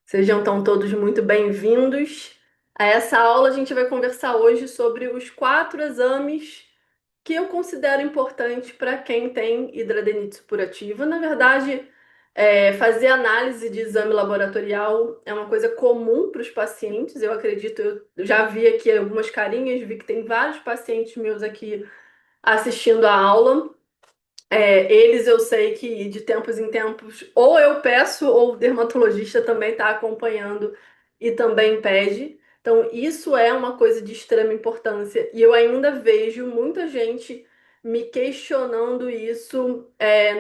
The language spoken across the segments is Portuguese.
Sejam então todos muito bem-vindos. A essa aula a gente vai conversar hoje sobre os 4 exames que eu considero importantes para quem tem hidradenites supurativa. Na verdade, fazer análise de exame laboratorial é uma coisa comum para os pacientes. Eu acredito, eu já vi aqui algumas carinhas, vi que tem vários pacientes meus aqui assistindo a aula. Eles eu sei que de tempos em tempos ou eu peço ou o dermatologista também está acompanhando e também pede. Então, isso é uma coisa de extrema importância e eu ainda vejo muita gente me questionando isso,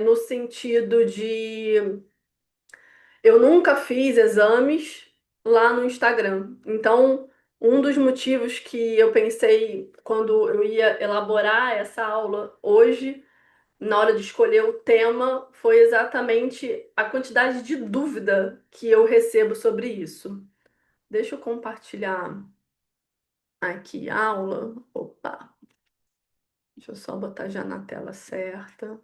no sentido de eu nunca fiz exames lá no Instagram. Então, um dos motivos que eu pensei quando eu ia elaborar essa aula hoje na hora de escolher o tema foi exatamente a quantidade de dúvida que eu recebo sobre isso. Deixa eu compartilhar aqui a aula. Opa, deixa eu só botar já na tela certa.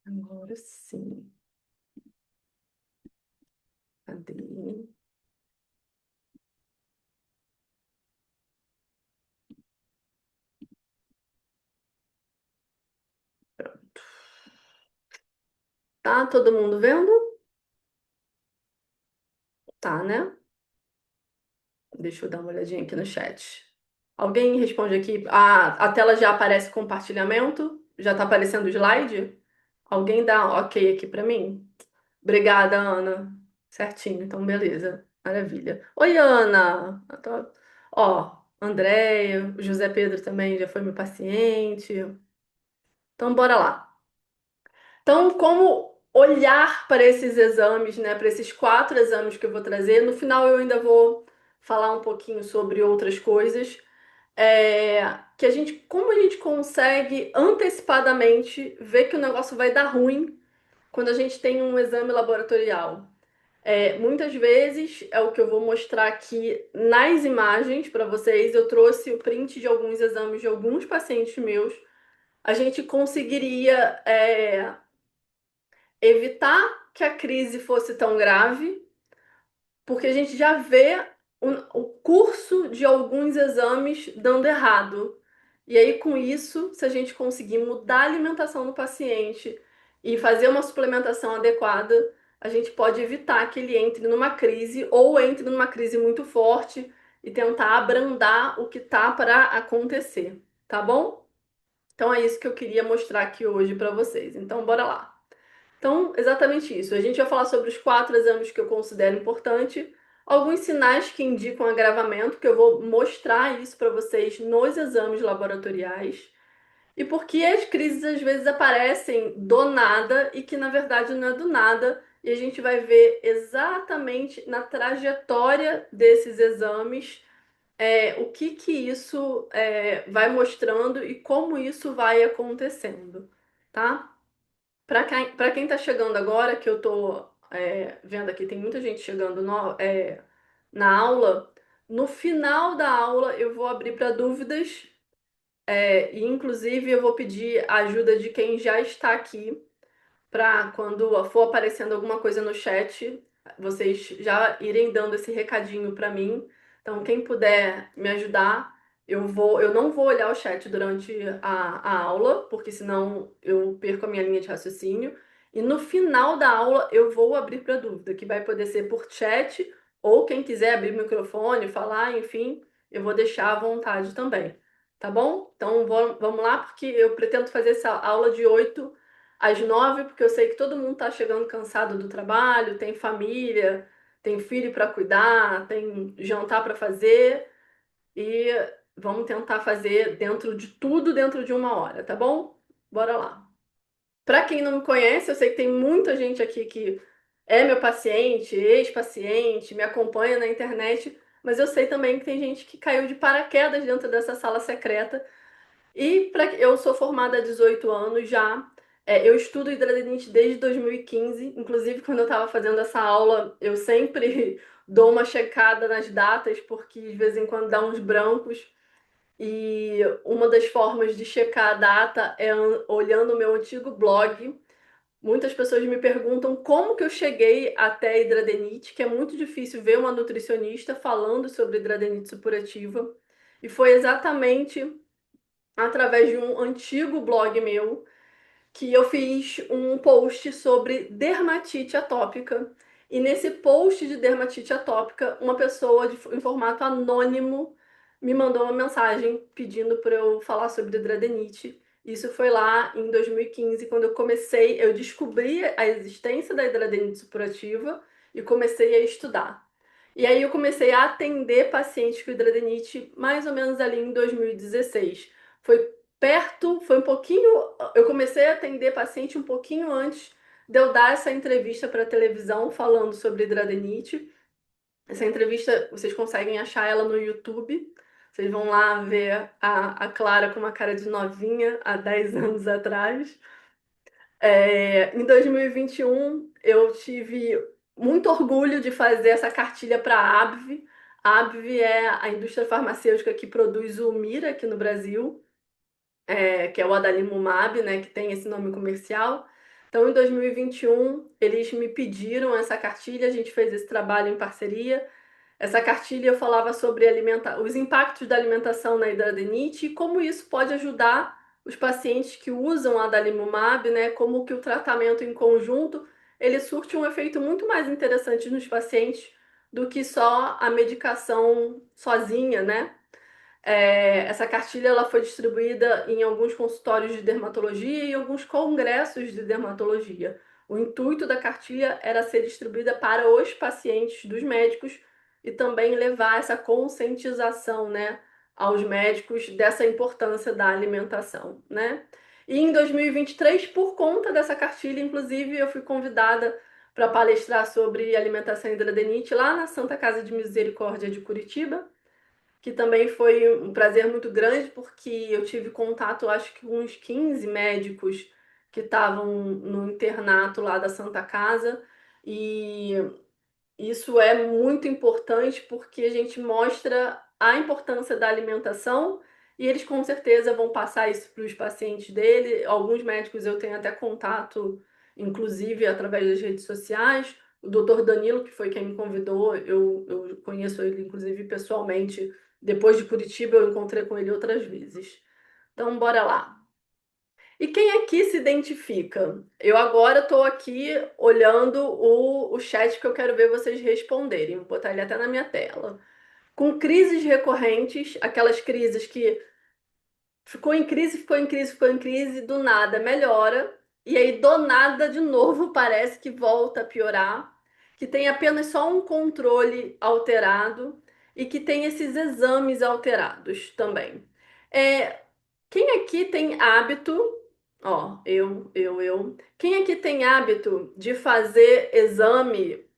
Agora sim. Cadê? Tá todo mundo vendo? Tá, né? Deixa eu dar uma olhadinha aqui no chat. Alguém responde aqui. A tela já aparece compartilhamento? Já tá aparecendo o slide? Alguém dá ok aqui para mim? Obrigada, Ana. Certinho, então beleza. Maravilha. Oi, Ana. Ó, Andréia, o José Pedro também já foi meu paciente. Então, bora lá. Então, como olhar para esses exames, né? Para esses 4 exames que eu vou trazer. No final, eu ainda vou falar um pouquinho sobre outras coisas. Como a gente consegue antecipadamente ver que o negócio vai dar ruim quando a gente tem um exame laboratorial. Muitas vezes é o que eu vou mostrar aqui nas imagens para vocês. Eu trouxe o print de alguns exames de alguns pacientes meus. A gente conseguiria evitar que a crise fosse tão grave, porque a gente já vê o curso de alguns exames dando errado. E aí, com isso, se a gente conseguir mudar a alimentação do paciente e fazer uma suplementação adequada, a gente pode evitar que ele entre numa crise ou entre numa crise muito forte e tentar abrandar o que tá para acontecer, tá bom? Então é isso que eu queria mostrar aqui hoje para vocês. Então, bora lá. Então, exatamente isso. A gente vai falar sobre os 4 exames que eu considero importante, alguns sinais que indicam agravamento, que eu vou mostrar isso para vocês nos exames laboratoriais, e por que as crises às vezes aparecem do nada e que na verdade não é do nada, e a gente vai ver exatamente na trajetória desses exames o que que isso vai mostrando e como isso vai acontecendo, tá? Para quem está chegando agora, que eu estou vendo aqui, tem muita gente chegando na aula. No final da aula, eu vou abrir para dúvidas, e inclusive eu vou pedir a ajuda de quem já está aqui para quando for aparecendo alguma coisa no chat, vocês já irem dando esse recadinho para mim. Então, quem puder me ajudar, eu não vou olhar o chat durante a aula, porque senão eu perco a minha linha de raciocínio. E no final da aula eu vou abrir para dúvida, que vai poder ser por chat, ou quem quiser abrir o microfone, falar, enfim, eu vou deixar à vontade também. Tá bom? Então vamos lá, porque eu pretendo fazer essa aula de 8 às 9, porque eu sei que todo mundo está chegando cansado do trabalho, tem família, tem filho para cuidar, tem jantar para fazer e vamos tentar fazer dentro de tudo dentro de 1 hora, tá bom? Bora lá. Para quem não me conhece, eu sei que tem muita gente aqui que é meu paciente, ex-paciente, me acompanha na internet, mas eu sei também que tem gente que caiu de paraquedas dentro dessa sala secreta e eu sou formada há 18 anos já. Eu estudo hidradenites desde 2015. Inclusive, quando eu estava fazendo essa aula, eu sempre dou uma checada nas datas, porque de vez em quando dá uns brancos. E uma das formas de checar a data é olhando o meu antigo blog, Muitas pessoas me perguntam como que eu cheguei até a hidradenite, que é muito difícil ver uma nutricionista falando sobre hidradenite supurativa. E foi exatamente através de um antigo blog meu que eu fiz um post sobre dermatite atópica. E nesse post de dermatite atópica, uma pessoa em formato anônimo me mandou uma mensagem pedindo para eu falar sobre hidradenite. Isso foi lá em 2015, quando eu descobri a existência da hidradenite supurativa e comecei a estudar. E aí eu comecei a atender pacientes com hidradenite mais ou menos ali em 2016. Foi foi um pouquinho. Eu comecei a atender paciente um pouquinho antes de eu dar essa entrevista para a televisão falando sobre hidradenite. Essa entrevista vocês conseguem achar ela no YouTube. Vocês vão lá ver a Clara com uma cara de novinha há 10 anos atrás. Em 2021, eu tive muito orgulho de fazer essa cartilha para a AbbVie. A AbbVie é a indústria farmacêutica que produz o Mira aqui no Brasil, que é o adalimumab, né, que tem esse nome comercial. Então, em 2021, eles me pediram essa cartilha, a gente fez esse trabalho em parceria. Essa cartilha eu falava sobre os impactos da alimentação na hidradenite e como isso pode ajudar os pacientes que usam adalimumab, né, como que o tratamento em conjunto, ele surte um efeito muito mais interessante nos pacientes do que só a medicação sozinha, né? Essa cartilha ela foi distribuída em alguns consultórios de dermatologia e alguns congressos de dermatologia. O intuito da cartilha era ser distribuída para os pacientes dos médicos e também levar essa conscientização, né, aos médicos dessa importância da alimentação, né? E em 2023, por conta dessa cartilha, inclusive, eu fui convidada para palestrar sobre alimentação e hidrodenite lá na Santa Casa de Misericórdia de Curitiba, que também foi um prazer muito grande, porque eu tive contato, acho que com uns 15 médicos que estavam no internato lá da Santa Casa, e isso é muito importante porque a gente mostra a importância da alimentação e eles com certeza vão passar isso para os pacientes dele. Alguns médicos eu tenho até contato, inclusive através das redes sociais. O doutor Danilo, que foi quem me convidou, eu conheço ele, inclusive, pessoalmente. Depois de Curitiba, eu encontrei com ele outras vezes. Então, bora lá. E quem aqui se identifica? Eu agora estou aqui olhando o chat que eu quero ver vocês responderem. Vou botar ele até na minha tela. Com crises recorrentes, aquelas crises que ficou em crise, ficou em crise, ficou em crise, do nada melhora, e aí do nada de novo parece que volta a piorar, que tem apenas só um controle alterado e que tem esses exames alterados também. É, quem aqui tem hábito, ó, quem aqui tem hábito de fazer exame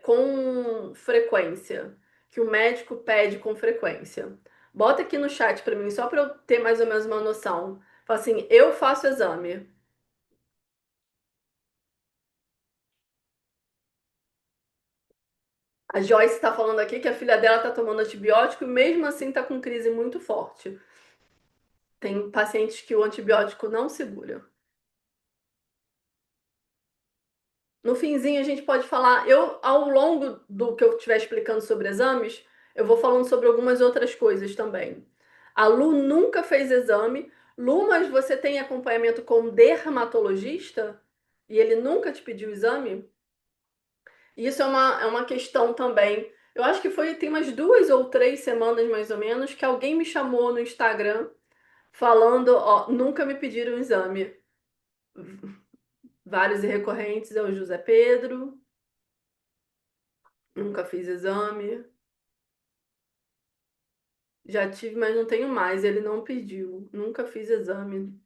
com frequência, que o médico pede com frequência? Bota aqui no chat para mim, só para eu ter mais ou menos uma noção. Fala assim, eu faço exame. A Joyce está falando aqui que a filha dela está tomando antibiótico e mesmo assim está com crise muito forte. Tem pacientes que o antibiótico não segura. No finzinho, a gente pode falar. Ao longo do que eu estiver explicando sobre exames, eu vou falando sobre algumas outras coisas também. A Lu nunca fez exame. Lu, mas você tem acompanhamento com um dermatologista? E ele nunca te pediu exame? Isso é uma questão também. Eu acho que tem umas 2 ou 3 semanas, mais ou menos, que alguém me chamou no Instagram falando, ó, nunca me pediram exame. Vários e recorrentes é o José Pedro. Nunca fiz exame. Já tive, mas não tenho mais. Ele não pediu. Nunca fiz exame.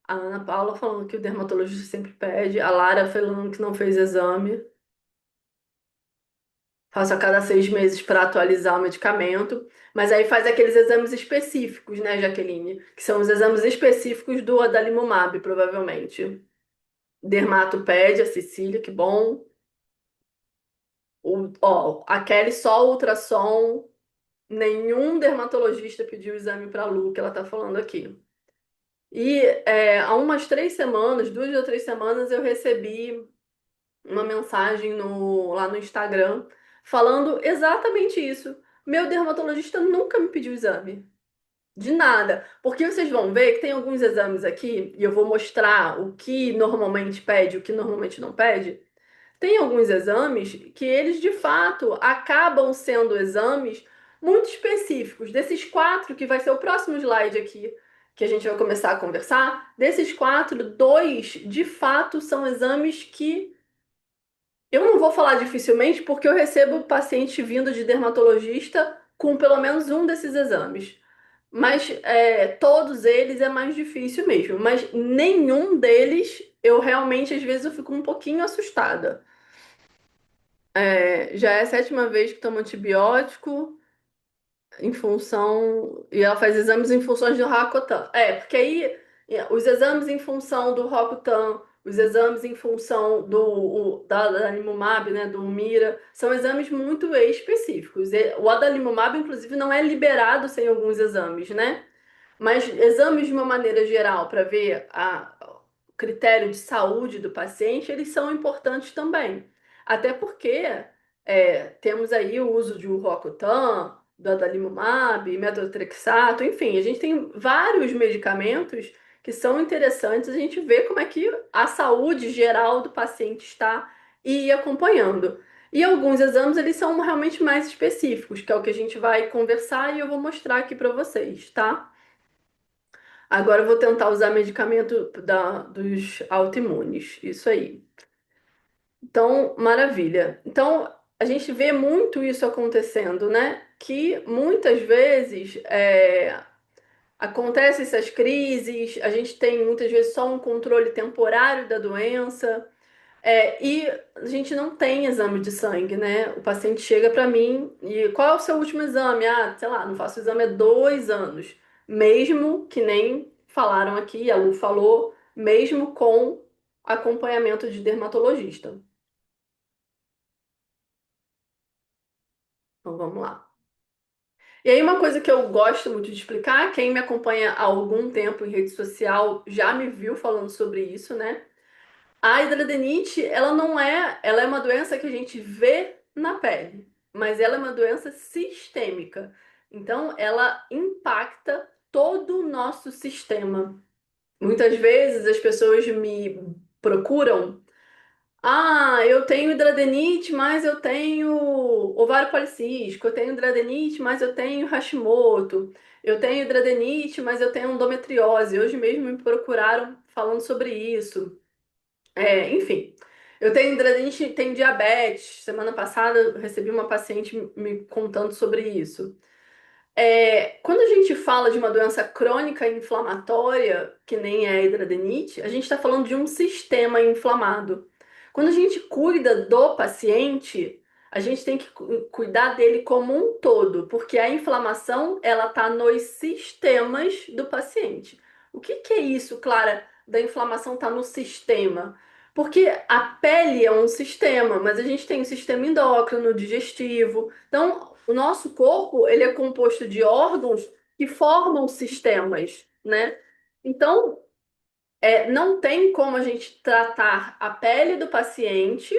A Ana Paula falando que o dermatologista sempre pede. A Lara falando que não fez exame. Faço a cada 6 meses para atualizar o medicamento. Mas aí faz aqueles exames específicos, né, Jaqueline? Que são os exames específicos do adalimumab, provavelmente. Dermato pede, a Cecília, que bom. A Kelly só ultrassom. Nenhum dermatologista pediu exame para a Lu, que ela tá falando aqui. E há umas 3 semanas, 2 ou 3 semanas, eu recebi uma mensagem lá no Instagram falando exatamente isso. Meu dermatologista nunca me pediu exame. De nada. Porque vocês vão ver que tem alguns exames aqui, e eu vou mostrar o que normalmente pede, o que normalmente não pede. Tem alguns exames que eles de fato acabam sendo exames muito específicos. Desses quatro, que vai ser o próximo slide aqui, que a gente vai começar a conversar, desses quatro, dois de fato são exames que eu não vou falar dificilmente, porque eu recebo paciente vindo de dermatologista com pelo menos um desses exames. Mas todos eles é mais difícil mesmo. Mas nenhum deles eu realmente, às vezes, eu fico um pouquinho assustada. Já é a sétima vez que tomo antibiótico em função. E ela faz exames em função do Racotan. Porque aí os exames em função do Rocutan, os exames em função da adalimumab, né, do Mira, são exames muito específicos. O adalimumab, inclusive, não é liberado sem alguns exames, né? Mas exames de uma maneira geral para ver o critério de saúde do paciente, eles são importantes também. Até porque temos aí o uso de Roacutan, do adalimumab, metotrexato, enfim, a gente tem vários medicamentos que são interessantes a gente ver como é que a saúde geral do paciente está e ir acompanhando. E alguns exames eles são realmente mais específicos, que é o que a gente vai conversar e eu vou mostrar aqui para vocês, tá? Agora eu vou tentar usar medicamento dos autoimunes. Isso aí. Então, maravilha. Então, a gente vê muito isso acontecendo, né? Que muitas vezes acontecem essas crises, a gente tem muitas vezes só um controle temporário da doença. E a gente não tem exame de sangue, né? O paciente chega para mim e qual é o seu último exame? Ah, sei lá, não faço exame há 2 anos. Mesmo que nem falaram aqui, a Lu falou, mesmo com acompanhamento de dermatologista. Então vamos lá. E aí, uma coisa que eu gosto muito de explicar, quem me acompanha há algum tempo em rede social já me viu falando sobre isso, né? A hidradeniite, ela é uma doença que a gente vê na pele, mas ela é uma doença sistêmica. Então, ela impacta todo o nosso sistema. Muitas vezes as pessoas me procuram. Ah, eu tenho hidradeniite, mas eu tenho ovário policístico. Eu tenho hidradeniite, mas eu tenho Hashimoto. Eu tenho hidradeniite, mas eu tenho endometriose. Hoje mesmo me procuraram falando sobre isso. Enfim, eu tenho hidradeniite, tenho diabetes. Semana passada eu recebi uma paciente me contando sobre isso. Quando a gente fala de uma doença crônica inflamatória, que nem é a hidradeniite, a gente está falando de um sistema inflamado. Quando a gente cuida do paciente, a gente tem que cuidar dele como um todo, porque a inflamação ela está nos sistemas do paciente. O que que é isso, Clara, da inflamação estar no sistema? Porque a pele é um sistema, mas a gente tem o sistema endócrino, digestivo. Então, o nosso corpo, ele é composto de órgãos que formam sistemas, né? Então, não tem como a gente tratar a pele do paciente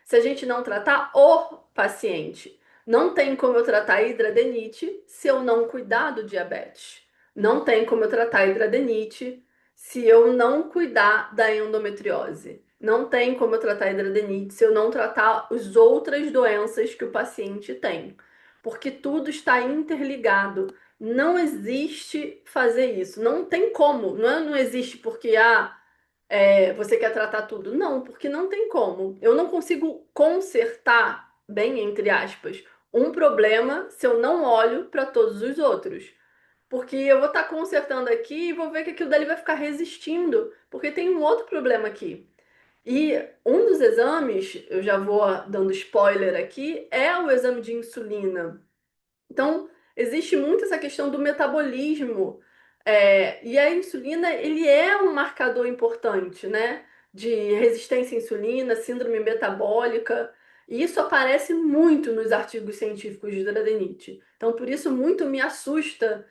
se a gente não tratar o paciente. Não tem como eu tratar a hidradenite se eu não cuidar do diabetes. Não tem como eu tratar a hidradenite se eu não cuidar da endometriose. Não tem como eu tratar a hidradenite se eu não tratar as outras doenças que o paciente tem. Porque tudo está interligado. Não existe fazer isso. Não tem como. Não existe porque você quer tratar tudo. Não, porque não tem como. Eu não consigo consertar, bem entre aspas, um problema se eu não olho para todos os outros. Porque eu vou estar consertando aqui e vou ver que aquilo dali vai ficar resistindo, porque tem um outro problema aqui. E um dos exames, eu já vou dando spoiler aqui, é o exame de insulina. Então, existe muito essa questão do metabolismo. E a insulina, ele é um marcador importante, né? De resistência à insulina, síndrome metabólica. E isso aparece muito nos artigos científicos de hidradeniite. Então, por isso, muito me assusta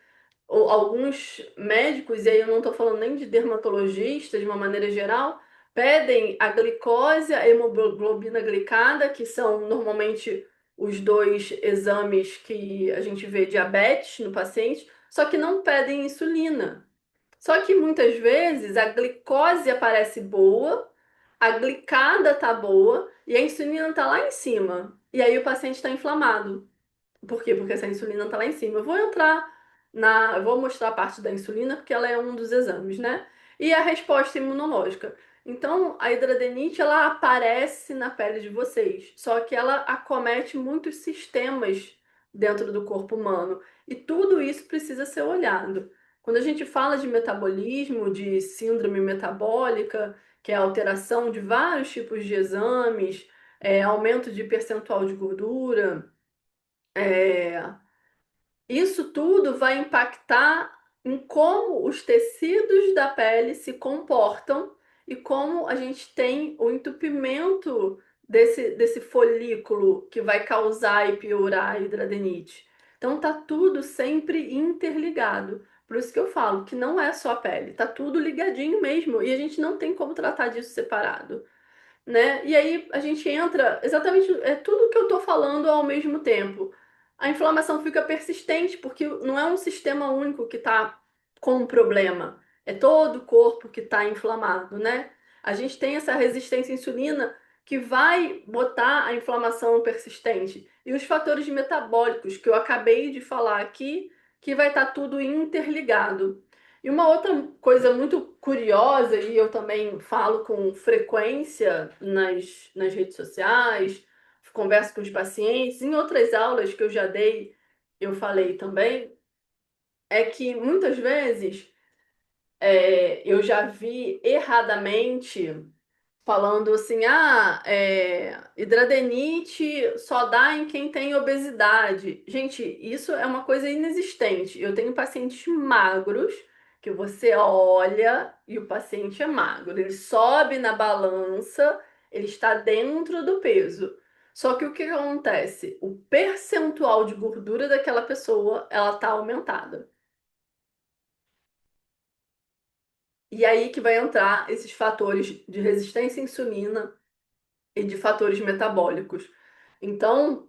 ou alguns médicos, e aí eu não estou falando nem de dermatologistas, de uma maneira geral, pedem a glicose, a hemoglobina glicada, que são normalmente os dois exames que a gente vê diabetes no paciente, só que não pedem insulina. Só que muitas vezes a glicose aparece boa, a glicada tá boa e a insulina tá lá em cima. E aí o paciente está inflamado. Por quê? Porque essa insulina está lá em cima. Eu vou mostrar a parte da insulina porque ela é um dos exames, né? E a resposta imunológica. Então, a hidradenite ela aparece na pele de vocês, só que ela acomete muitos sistemas dentro do corpo humano e tudo isso precisa ser olhado. Quando a gente fala de metabolismo, de síndrome metabólica, que é a alteração de vários tipos de exames, aumento de percentual de gordura, é, isso tudo vai impactar em como os tecidos da pele se comportam e como a gente tem o entupimento desse folículo que vai causar e piorar a hidradenite. Então tá tudo sempre interligado. Por isso que eu falo que não é só a pele, tá tudo ligadinho mesmo e a gente não tem como tratar disso separado, né? E aí a gente entra exatamente tudo que eu tô falando ao mesmo tempo. A inflamação fica persistente porque não é um sistema único que está com um problema, é todo o corpo que está inflamado, né? A gente tem essa resistência à insulina que vai botar a inflamação persistente e os fatores metabólicos que eu acabei de falar aqui, que vai estar tudo interligado. E uma outra coisa muito curiosa, e eu também falo com frequência nas redes sociais, converso com os pacientes, em outras aulas que eu já dei, eu falei também, é que muitas vezes eu já vi erradamente falando assim, hidradenite só dá em quem tem obesidade. Gente, isso é uma coisa inexistente. Eu tenho pacientes magros que você olha e o paciente é magro. Ele sobe na balança, ele está dentro do peso. Só que o que acontece? O percentual de gordura daquela pessoa, ela está aumentada. E aí que vai entrar esses fatores de resistência à insulina e de fatores metabólicos. Então,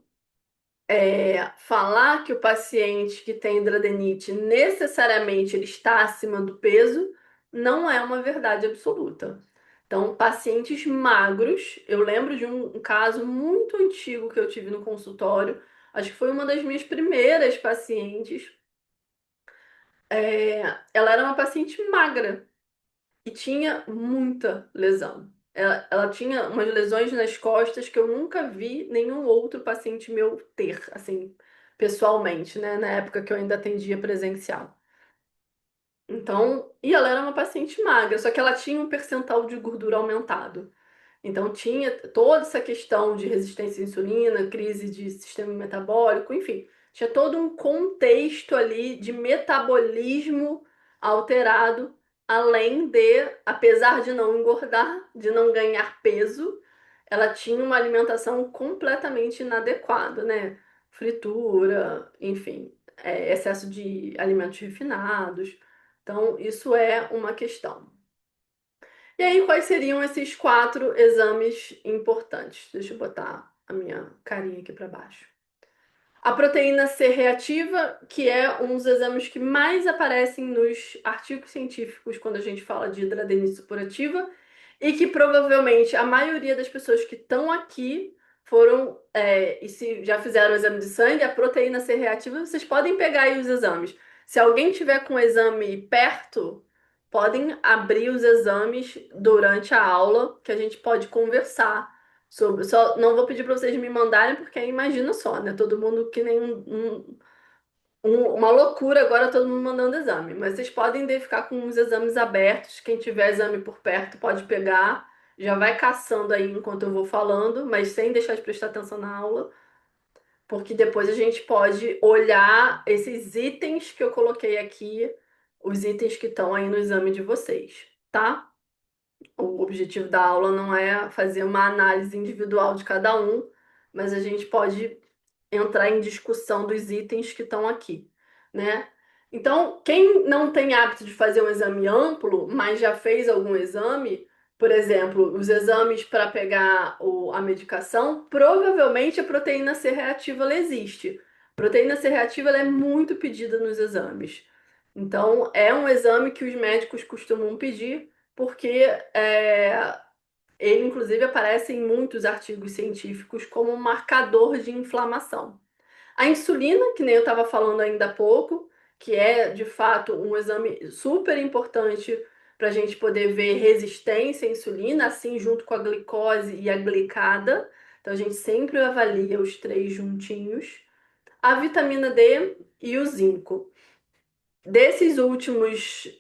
falar que o paciente que tem hidradenite necessariamente ele está acima do peso não é uma verdade absoluta. Então, pacientes magros, eu lembro de um caso muito antigo que eu tive no consultório, acho que foi uma das minhas primeiras pacientes. Ela era uma paciente magra, e tinha muita lesão. Ela tinha umas lesões nas costas que eu nunca vi nenhum outro paciente meu ter, assim, pessoalmente, né? Na época que eu ainda atendia presencial. Então, e ela era uma paciente magra, só que ela tinha um percentual de gordura aumentado. Então, tinha toda essa questão de resistência à insulina, crise de sistema metabólico, enfim, tinha todo um contexto ali de metabolismo alterado, além de, apesar de não engordar, de não ganhar peso, ela tinha uma alimentação completamente inadequada, né? Fritura, enfim, excesso de alimentos refinados. Então, isso é uma questão. E aí, quais seriam esses quatro exames importantes? Deixa eu botar a minha carinha aqui para baixo. A proteína C reativa, que é um dos exames que mais aparecem nos artigos científicos quando a gente fala de hidradenite supurativa, e que provavelmente a maioria das pessoas que estão aqui foram, e se já fizeram o exame de sangue, a proteína C reativa, vocês podem pegar aí os exames. Se alguém tiver com o exame perto, podem abrir os exames durante a aula, que a gente pode conversar sobre. Só não vou pedir para vocês me mandarem, porque aí imagina só, né? Todo mundo que nem uma loucura agora, todo mundo mandando exame. Mas vocês podem ficar com os exames abertos. Quem tiver exame por perto pode pegar. Já vai caçando aí enquanto eu vou falando, mas sem deixar de prestar atenção na aula, porque depois a gente pode olhar esses itens que eu coloquei aqui, os itens que estão aí no exame de vocês, tá? O objetivo da aula não é fazer uma análise individual de cada um, mas a gente pode entrar em discussão dos itens que estão aqui, né? Então, quem não tem hábito de fazer um exame amplo, mas já fez algum exame, por exemplo, os exames para pegar a medicação, provavelmente a proteína C reativa ela existe. Proteína C reativa ela é muito pedida nos exames. Então, é um exame que os médicos costumam pedir, porque é, ele, inclusive, aparece em muitos artigos científicos como um marcador de inflamação. A insulina, que nem eu estava falando ainda há pouco, que é de fato um exame super importante para a gente poder ver resistência à insulina, assim junto com a glicose e a glicada. Então a gente sempre avalia os três juntinhos. A vitamina D e o zinco. Desses últimos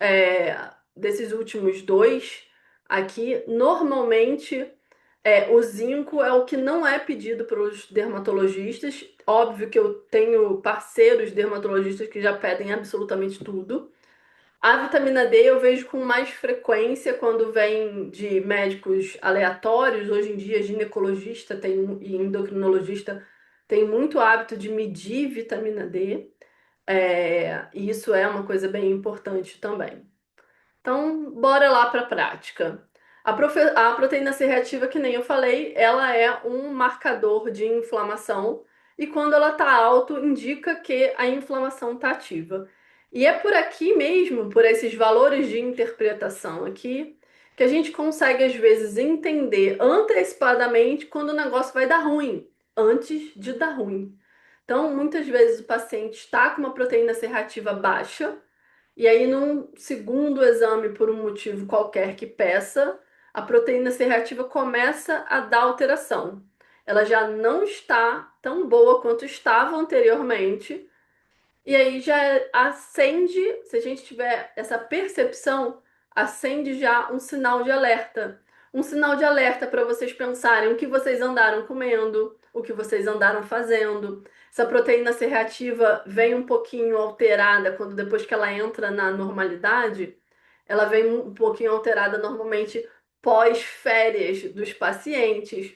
dois aqui, normalmente o zinco é o que não é pedido para os dermatologistas. Óbvio que eu tenho parceiros dermatologistas que já pedem absolutamente tudo. A vitamina D eu vejo com mais frequência quando vem de médicos aleatórios. Hoje em dia, ginecologista e endocrinologista tem muito hábito de medir vitamina D. E isso é uma coisa bem importante também. Então, bora lá para a prática. A proteína C reativa, que nem eu falei, ela é um marcador de inflamação e quando ela está alto, indica que a inflamação está ativa. E é por aqui mesmo, por esses valores de interpretação aqui, que a gente consegue às vezes entender antecipadamente quando o negócio vai dar ruim, antes de dar ruim. Então, muitas vezes o paciente está com uma proteína C reativa baixa e aí, num segundo exame, por um motivo qualquer que peça, a proteína C reativa começa a dar alteração. Ela já não está tão boa quanto estava anteriormente, e aí já acende, se a gente tiver essa percepção, acende já um sinal de alerta. Um sinal de alerta para vocês pensarem o que vocês andaram comendo, o que vocês andaram fazendo. Essa proteína C reativa vem um pouquinho alterada quando depois que ela entra na normalidade, ela vem um pouquinho alterada normalmente pós-férias dos pacientes,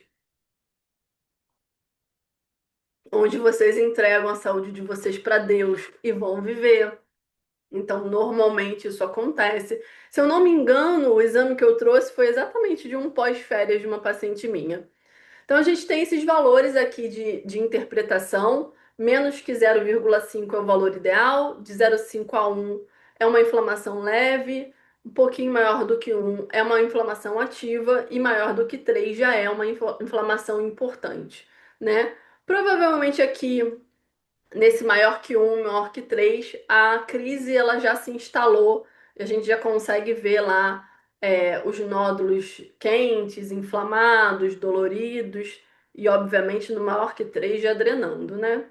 onde vocês entregam a saúde de vocês para Deus e vão viver. Então, normalmente isso acontece. Se eu não me engano, o exame que eu trouxe foi exatamente de um pós-férias de uma paciente minha. Então, a gente tem esses valores aqui de interpretação. Menos que 0,5 é o valor ideal, de 0,5 a 1 é uma inflamação leve, um pouquinho maior do que 1 é uma inflamação ativa e maior do que 3 já é uma inflamação importante, né? Provavelmente aqui nesse maior que um, maior que três, a crise ela já se instalou, a gente já consegue ver lá os nódulos quentes, inflamados, doloridos, e obviamente no maior que três já drenando, né?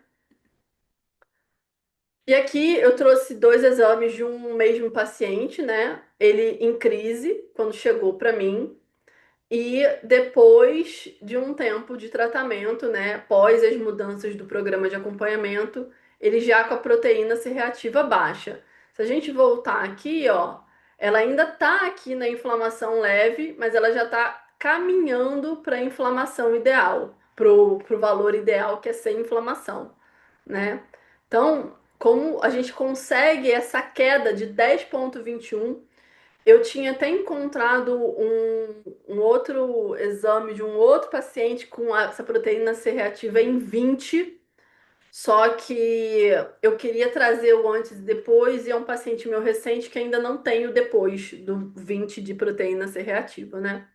E aqui eu trouxe dois exames de um mesmo paciente, né? Ele em crise, quando chegou para mim. E depois de um tempo de tratamento, né, após as mudanças do programa de acompanhamento, ele já com a proteína C reativa baixa. Se a gente voltar aqui, ó, ela ainda tá aqui na inflamação leve, mas ela já tá caminhando para a inflamação ideal, pro valor ideal que é sem inflamação, né? Então, como a gente consegue essa queda de 10,21, eu tinha até encontrado um outro exame de um outro paciente com essa proteína C reativa em 20, só que eu queria trazer o antes e depois, e é um paciente meu recente que ainda não tem o depois do 20 de proteína C reativa, né?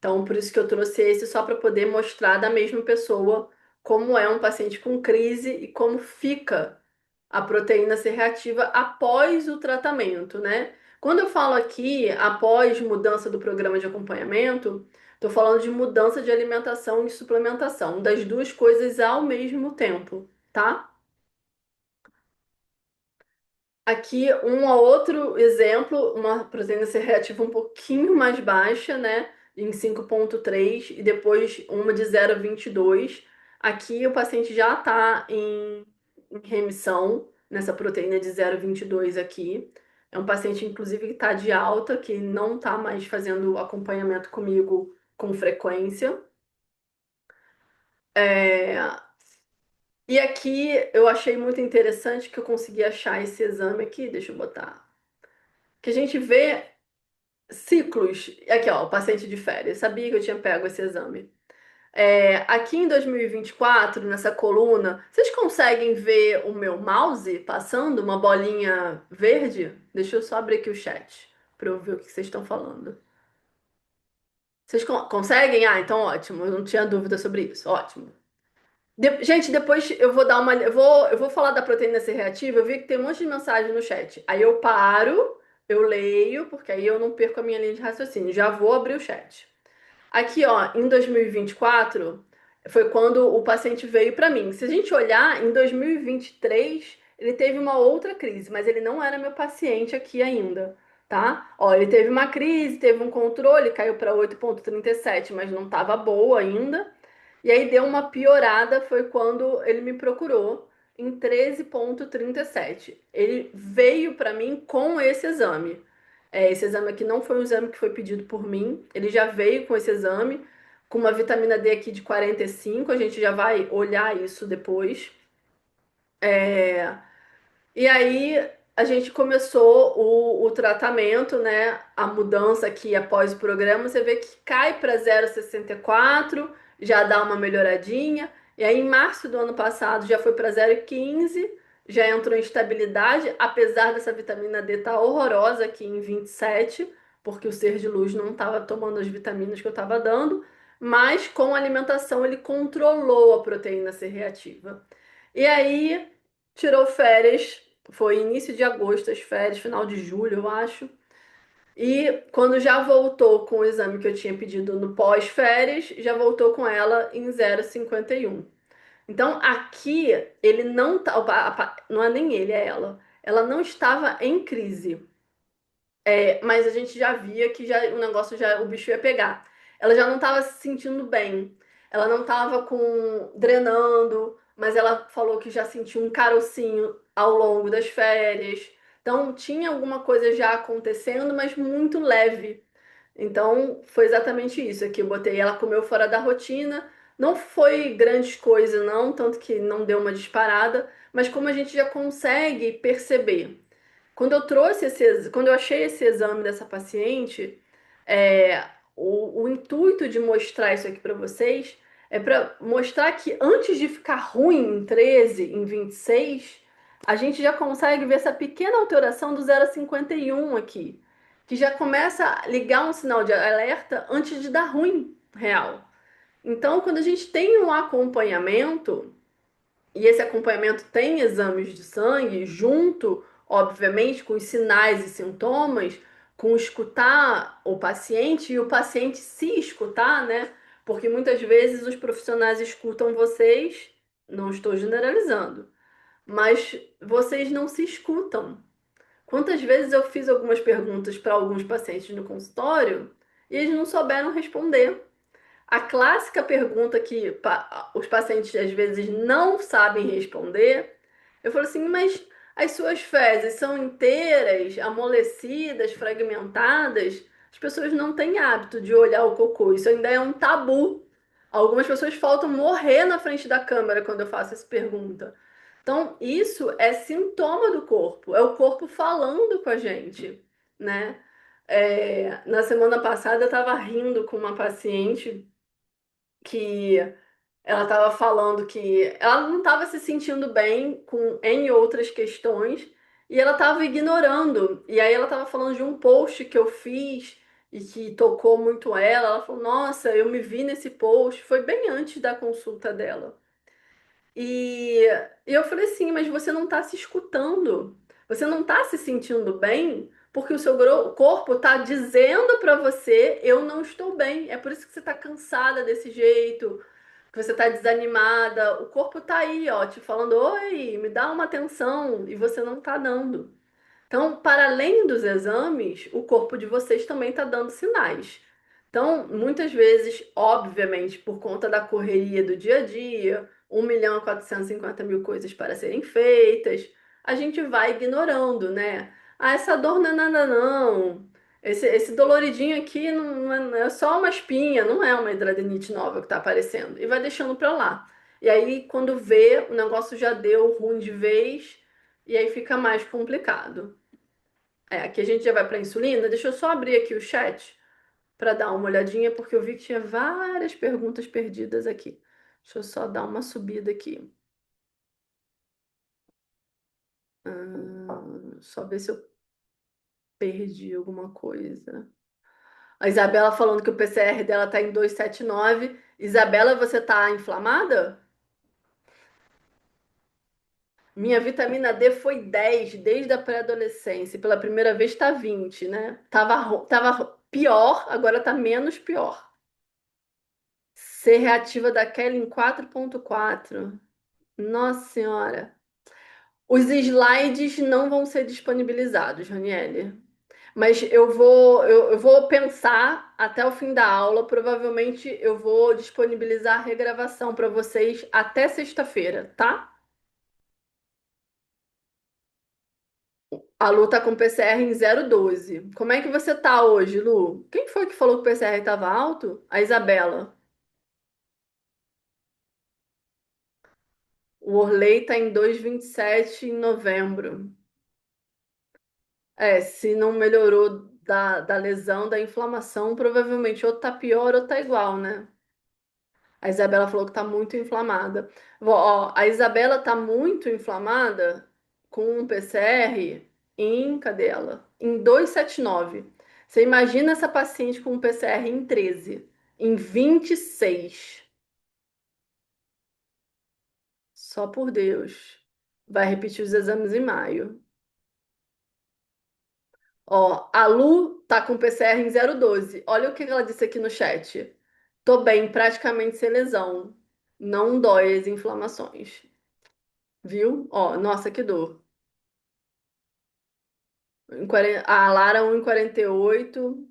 Então, por isso que eu trouxe esse só para poder mostrar da mesma pessoa como é um paciente com crise e como fica a proteína C reativa após o tratamento, né? Quando eu falo aqui após mudança do programa de acompanhamento, estou falando de mudança de alimentação e suplementação, das duas coisas ao mesmo tempo, tá? Aqui um outro exemplo, uma proteína C reativa um pouquinho mais baixa, né? Em 5,3 e depois uma de 0,22. Aqui o paciente já está em remissão nessa proteína de 0,22 aqui. É um paciente, inclusive, que está de alta, que não está mais fazendo acompanhamento comigo com frequência. É, E aqui eu achei muito interessante que eu consegui achar esse exame aqui, deixa eu botar. Que a gente vê ciclos. Aqui, ó, o paciente de férias. Sabia que eu tinha pego esse exame. Aqui em 2024, nessa coluna, vocês conseguem ver o meu mouse passando uma bolinha verde? Deixa eu só abrir aqui o chat para eu ver o que vocês estão falando. Vocês conseguem? Ah, então ótimo. Eu não tinha dúvida sobre isso. Ótimo. Gente, depois eu vou dar uma. Eu vou falar da proteína C reativa. Eu vi que tem um monte de mensagem no chat. Aí eu paro, eu leio, porque aí eu não perco a minha linha de raciocínio. Já vou abrir o chat. Aqui, ó, em 2024, foi quando o paciente veio para mim. Se a gente olhar, em 2023, ele teve uma outra crise, mas ele não era meu paciente aqui ainda, tá? Ó, ele teve uma crise, teve um controle, caiu para 8,37, mas não estava boa ainda. E aí deu uma piorada, foi quando ele me procurou em 13,37. Ele veio para mim com esse exame. Esse exame aqui não foi um exame que foi pedido por mim, ele já veio com esse exame, com uma vitamina D aqui de 45, a gente já vai olhar isso depois. É, e aí a gente começou o tratamento, né? A mudança aqui após o programa, você vê que cai para 0,64, já dá uma melhoradinha. E aí em março do ano passado já foi para 0,15, já entrou em estabilidade, apesar dessa vitamina D estar horrorosa aqui em 27, porque o ser de luz não estava tomando as vitaminas que eu estava dando, mas com a alimentação ele controlou a proteína C reativa. E aí tirou férias, foi início de agosto, as férias, final de julho, eu acho. E quando já voltou com o exame que eu tinha pedido no pós-férias, já voltou com ela em 0,51. Então aqui ele não tá, não é nem ele, é ela. Ela não estava em crise. Mas a gente já via que já o negócio já o bicho ia pegar. Ela já não estava se sentindo bem. Ela não estava com drenando, mas ela falou que já sentiu um carocinho ao longo das férias. Então tinha alguma coisa já acontecendo, mas muito leve. Então foi exatamente isso aqui. Eu botei ela comeu fora da rotina. Não foi grandes coisas, não, tanto que não deu uma disparada, mas como a gente já consegue perceber. Quando eu achei esse exame dessa paciente, é, o intuito de mostrar isso aqui para vocês é para mostrar que antes de ficar ruim em 13, em 26, a gente já consegue ver essa pequena alteração do 0,51 aqui, que já começa a ligar um sinal de alerta antes de dar ruim real. Então, quando a gente tem um acompanhamento, e esse acompanhamento tem exames de sangue, junto, obviamente, com os sinais e sintomas, com escutar o paciente e o paciente se escutar, né? Porque muitas vezes os profissionais escutam vocês, não estou generalizando, mas vocês não se escutam. Quantas vezes eu fiz algumas perguntas para alguns pacientes no consultório e eles não souberam responder. A clássica pergunta que os pacientes às vezes não sabem responder, eu falo assim, mas as suas fezes são inteiras, amolecidas, fragmentadas? As pessoas não têm hábito de olhar o cocô, isso ainda é um tabu. Algumas pessoas faltam morrer na frente da câmera quando eu faço essa pergunta. Então, isso é sintoma do corpo, é o corpo falando com a gente, né? Na semana passada eu estava rindo com uma paciente que ela estava falando que ela não estava se sentindo bem com N outras questões e ela estava ignorando. E aí ela estava falando de um post que eu fiz e que tocou muito ela. Ela falou: Nossa, eu me vi nesse post. Foi bem antes da consulta dela. E, e eu falei assim, mas você não está se escutando, você não está se sentindo bem, porque o seu corpo está dizendo para você, eu não estou bem. É por isso que você está cansada desse jeito, que você está desanimada. O corpo está aí, ó, te falando, oi, me dá uma atenção, e você não está dando. Então, para além dos exames, o corpo de vocês também está dando sinais. Então, muitas vezes, obviamente, por conta da correria do dia a dia, 1.450.000 coisas para serem feitas, a gente vai ignorando, né? Ah, essa dor não é nada, não. Esse doloridinho aqui não é só uma espinha, não é uma hidradenite nova que está aparecendo. E vai deixando para lá. e aí quando vê, o negócio já deu ruim de vez, e aí fica mais complicado. É, aqui a gente já vai para insulina. Deixa eu só abrir aqui o chat para dar uma olhadinha, porque eu vi que tinha várias perguntas perdidas aqui. Deixa eu só dar uma subida aqui. Só ver se eu perdi alguma coisa. A Isabela falando que o PCR dela tá em 279. Isabela, você tá inflamada? Minha vitamina D foi 10 desde a pré-adolescência. Pela primeira vez tá 20, né? Tava pior, agora tá menos pior. Ser reativa da Kelly em 4.4. Nossa Senhora. Os slides não vão ser disponibilizados, Raniele. Mas eu vou pensar até o fim da aula. Provavelmente eu vou disponibilizar a regravação para vocês até sexta-feira, tá? A Lu tá com PCR em 0,12. Como é que você tá hoje, Lu? Quem foi que falou que o PCR estava alto? A Isabela. O Orley tá em 2,27 em novembro. É, se não melhorou da lesão, da inflamação, provavelmente ou tá pior ou tá igual, né? A Isabela falou que tá muito inflamada. Ó, a Isabela tá muito inflamada com um PCR em, cadê ela? Em 279. Você imagina essa paciente com um PCR em 13, em 26. Só por Deus. Vai repetir os exames em maio. Ó, a Lu tá com PCR em 012. Olha o que ela disse aqui no chat. Tô bem, praticamente sem lesão. Não dói as inflamações. Viu? Ó, nossa, que dor. A Lara 1,48.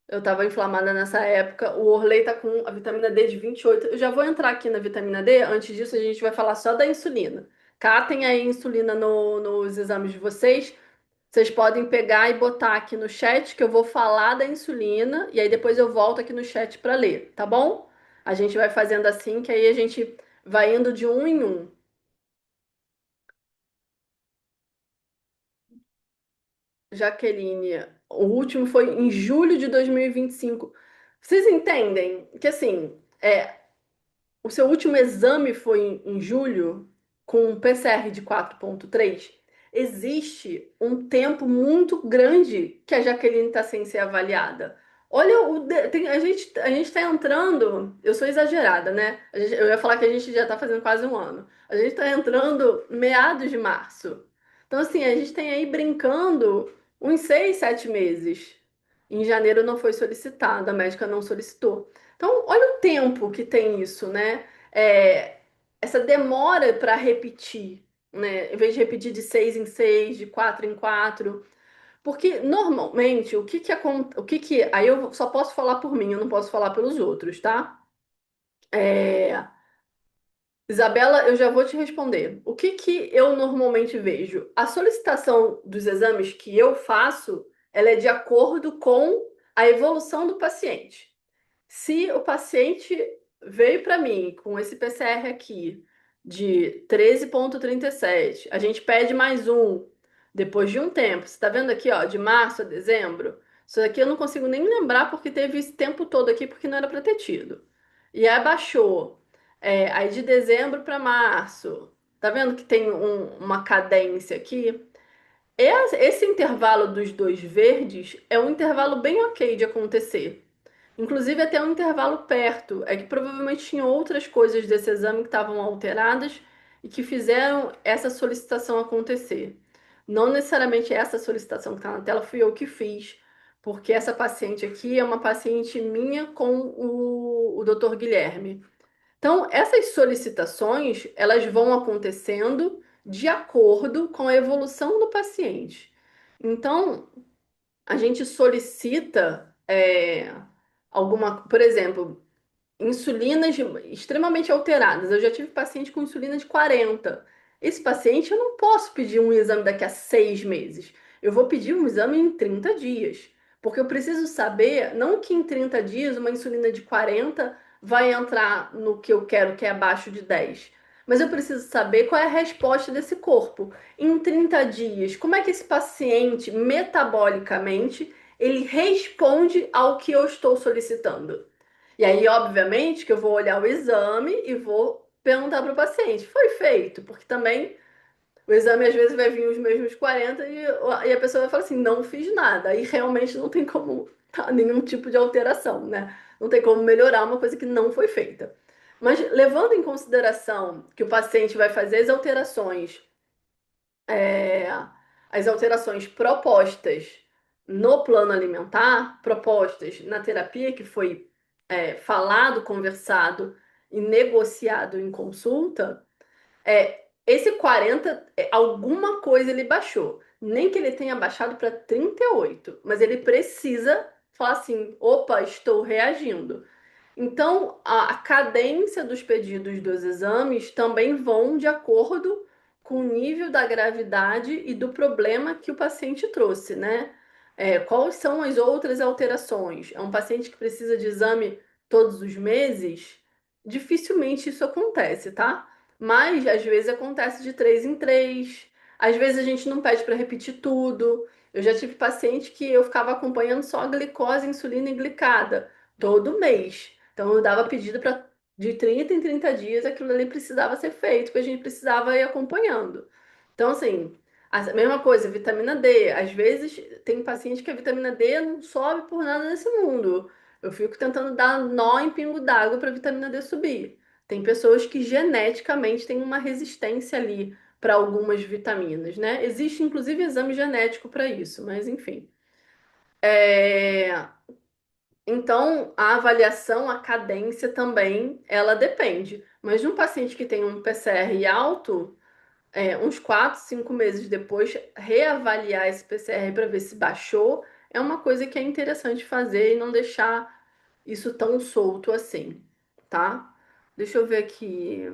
Eu tava inflamada nessa época. O Orley tá com a vitamina D de 28. Eu já vou entrar aqui na vitamina D. Antes disso, a gente vai falar só da insulina. Catem aí a insulina nos exames de vocês. Vocês podem pegar e botar aqui no chat que eu vou falar da insulina e aí depois eu volto aqui no chat para ler, tá bom? A gente vai fazendo assim, que aí a gente vai indo de um em um. Jaqueline, o último foi em julho de 2025. Vocês entendem que assim, o seu último exame foi em julho, com um PCR de 4,3. Existe um tempo muito grande que a Jaqueline está sem ser avaliada. Olha, a gente está entrando. Eu sou exagerada, né? Eu ia falar que a gente já está fazendo quase um ano. A gente está entrando meados de março. Então, assim, a gente tem aí brincando uns 6, 7 meses. Em janeiro não foi solicitado, a médica não solicitou. Então, olha o tempo que tem isso, né? É, essa demora para repetir, né? Em vez de repetir de 6 em 6, de 4 em 4. Porque normalmente o que que aí eu só posso falar por mim, eu não posso falar pelos outros, tá? É, Isabela, eu já vou te responder. O que que eu normalmente vejo? A solicitação dos exames que eu faço, ela é de acordo com a evolução do paciente. Se o paciente veio para mim com esse PCR aqui de 13,37, a gente pede mais um depois de um tempo. Você está vendo aqui, ó, de março a dezembro? Isso aqui eu não consigo nem lembrar porque teve esse tempo todo aqui porque não era para ter tido. E aí baixou. Aí de dezembro para março. Tá vendo que tem uma cadência aqui? Esse intervalo dos dois verdes é um intervalo bem ok de acontecer. Inclusive até um intervalo perto. É que provavelmente tinha outras coisas desse exame que estavam alteradas e que fizeram essa solicitação acontecer. Não necessariamente essa solicitação que está na tela fui eu que fiz, porque essa paciente aqui é uma paciente minha com o Dr. Guilherme. Então, essas solicitações, elas vão acontecendo de acordo com a evolução do paciente. Então, a gente solicita por exemplo, insulinas extremamente alteradas. Eu já tive paciente com insulina de 40. Esse paciente eu não posso pedir um exame daqui a 6 meses. Eu vou pedir um exame em 30 dias. Porque eu preciso saber, não que em 30 dias uma insulina de 40 vai entrar no que eu quero, que é abaixo de 10. Mas eu preciso saber qual é a resposta desse corpo. Em 30 dias, como é que esse paciente, metabolicamente, ele responde ao que eu estou solicitando? E aí, obviamente, que eu vou olhar o exame e vou perguntar para o paciente: foi feito? Porque também o exame às vezes vai vir os mesmos 40 e a pessoa vai falar assim: não fiz nada. Aí realmente não tem como nenhum tipo de alteração, né? Não tem como melhorar uma coisa que não foi feita. Mas levando em consideração que o paciente vai fazer é, as alterações propostas no plano alimentar, propostas na terapia que foi falado, conversado e negociado em consulta, esse 40, alguma coisa ele baixou. Nem que ele tenha baixado para 38, mas ele precisa falar assim: opa, estou reagindo. Então, a cadência dos pedidos dos exames também vão de acordo com o nível da gravidade e do problema que o paciente trouxe, né? Quais são as outras alterações? É um paciente que precisa de exame todos os meses? Dificilmente isso acontece, tá? Mas às vezes acontece de 3 em 3. Às vezes a gente não pede para repetir tudo. Eu já tive paciente que eu ficava acompanhando só a glicose, insulina e glicada todo mês. Então eu dava pedido para de 30 em 30 dias aquilo ali precisava ser feito, porque a gente precisava ir acompanhando. Então, assim, a mesma coisa, vitamina D. Às vezes tem paciente que a vitamina D não sobe por nada nesse mundo. Eu fico tentando dar nó em pingo d'água para a vitamina D subir. Tem pessoas que geneticamente têm uma resistência ali para algumas vitaminas, né? Existe inclusive exame genético para isso, mas enfim. É, então, a avaliação, a cadência também, ela depende. Mas de um paciente que tem um PCR alto, uns 4, 5 meses depois, reavaliar esse PCR para ver se baixou, é uma coisa que é interessante fazer e não deixar isso tão solto assim, tá? Deixa eu ver aqui.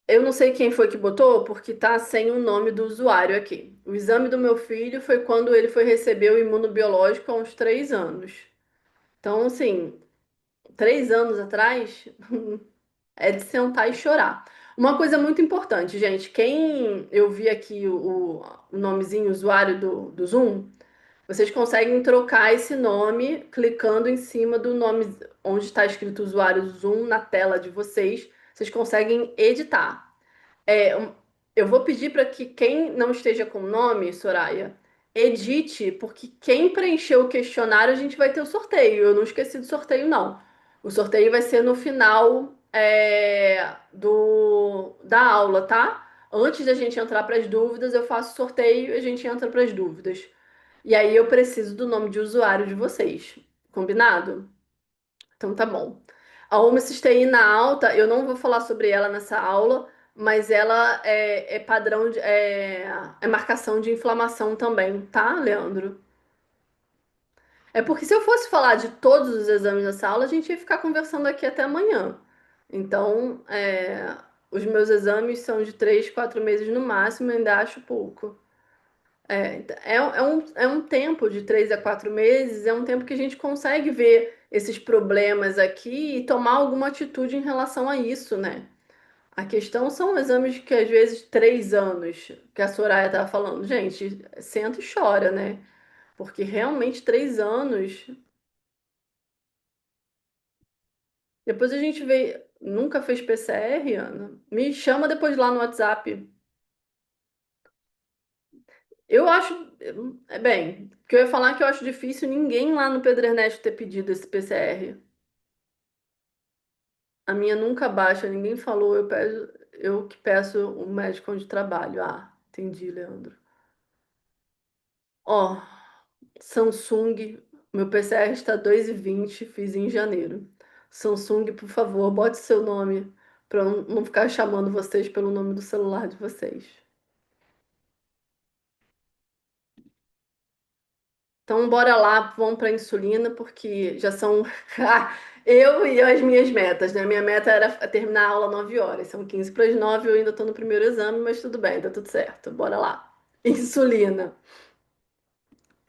Eu não sei quem foi que botou, porque tá sem o nome do usuário aqui. O exame do meu filho foi quando ele foi receber o imunobiológico há uns 3 anos. Então, assim, 3 anos atrás, é de sentar e chorar. Uma coisa muito importante, gente, quem eu vi aqui o nomezinho, usuário do Zoom, vocês conseguem trocar esse nome clicando em cima do nome onde está escrito usuário do Zoom na tela de vocês. Vocês conseguem editar. Eu vou pedir para que quem não esteja com o nome, Soraya, edite, porque quem preencheu o questionário a gente vai ter o sorteio. Eu não esqueci do sorteio, não. O sorteio vai ser no final da aula, tá? Antes da gente entrar para as dúvidas, eu faço o sorteio e a gente entra para as dúvidas. E aí eu preciso do nome de usuário de vocês. Combinado? Então tá bom. A homocisteína alta, eu não vou falar sobre ela nessa aula, mas ela é padrão é marcação de inflamação também, tá, Leandro? É porque se eu fosse falar de todos os exames nessa aula, a gente ia ficar conversando aqui até amanhã. Então, os meus exames são de 3, 4 meses no máximo, eu ainda acho pouco. É um tempo de 3 a 4 meses, é um tempo que a gente consegue ver esses problemas aqui e tomar alguma atitude em relação a isso, né? A questão são exames que às vezes 3 anos, que a Soraya estava falando. Gente, senta e chora, né? Porque realmente 3 anos. Depois a gente vê. Nunca fez PCR, Ana? Me chama depois lá no WhatsApp. Eu acho. Bem, o que eu ia falar é que eu acho difícil ninguém lá no Pedrenet ter pedido esse PCR. A minha nunca baixa, ninguém falou, eu que peço o médico onde trabalho. Ah, entendi, Leandro. Ó, Samsung, meu PCR está 2,20, fiz em janeiro. Samsung, por favor, bote seu nome para eu não ficar chamando vocês pelo nome do celular de vocês. Então, bora lá, vamos para insulina, porque já são eu e as minhas metas, né? Minha meta era terminar a aula 9 horas, são 15 para as 9, eu ainda estou no primeiro exame, mas tudo bem, tá tudo certo. Bora lá. Insulina.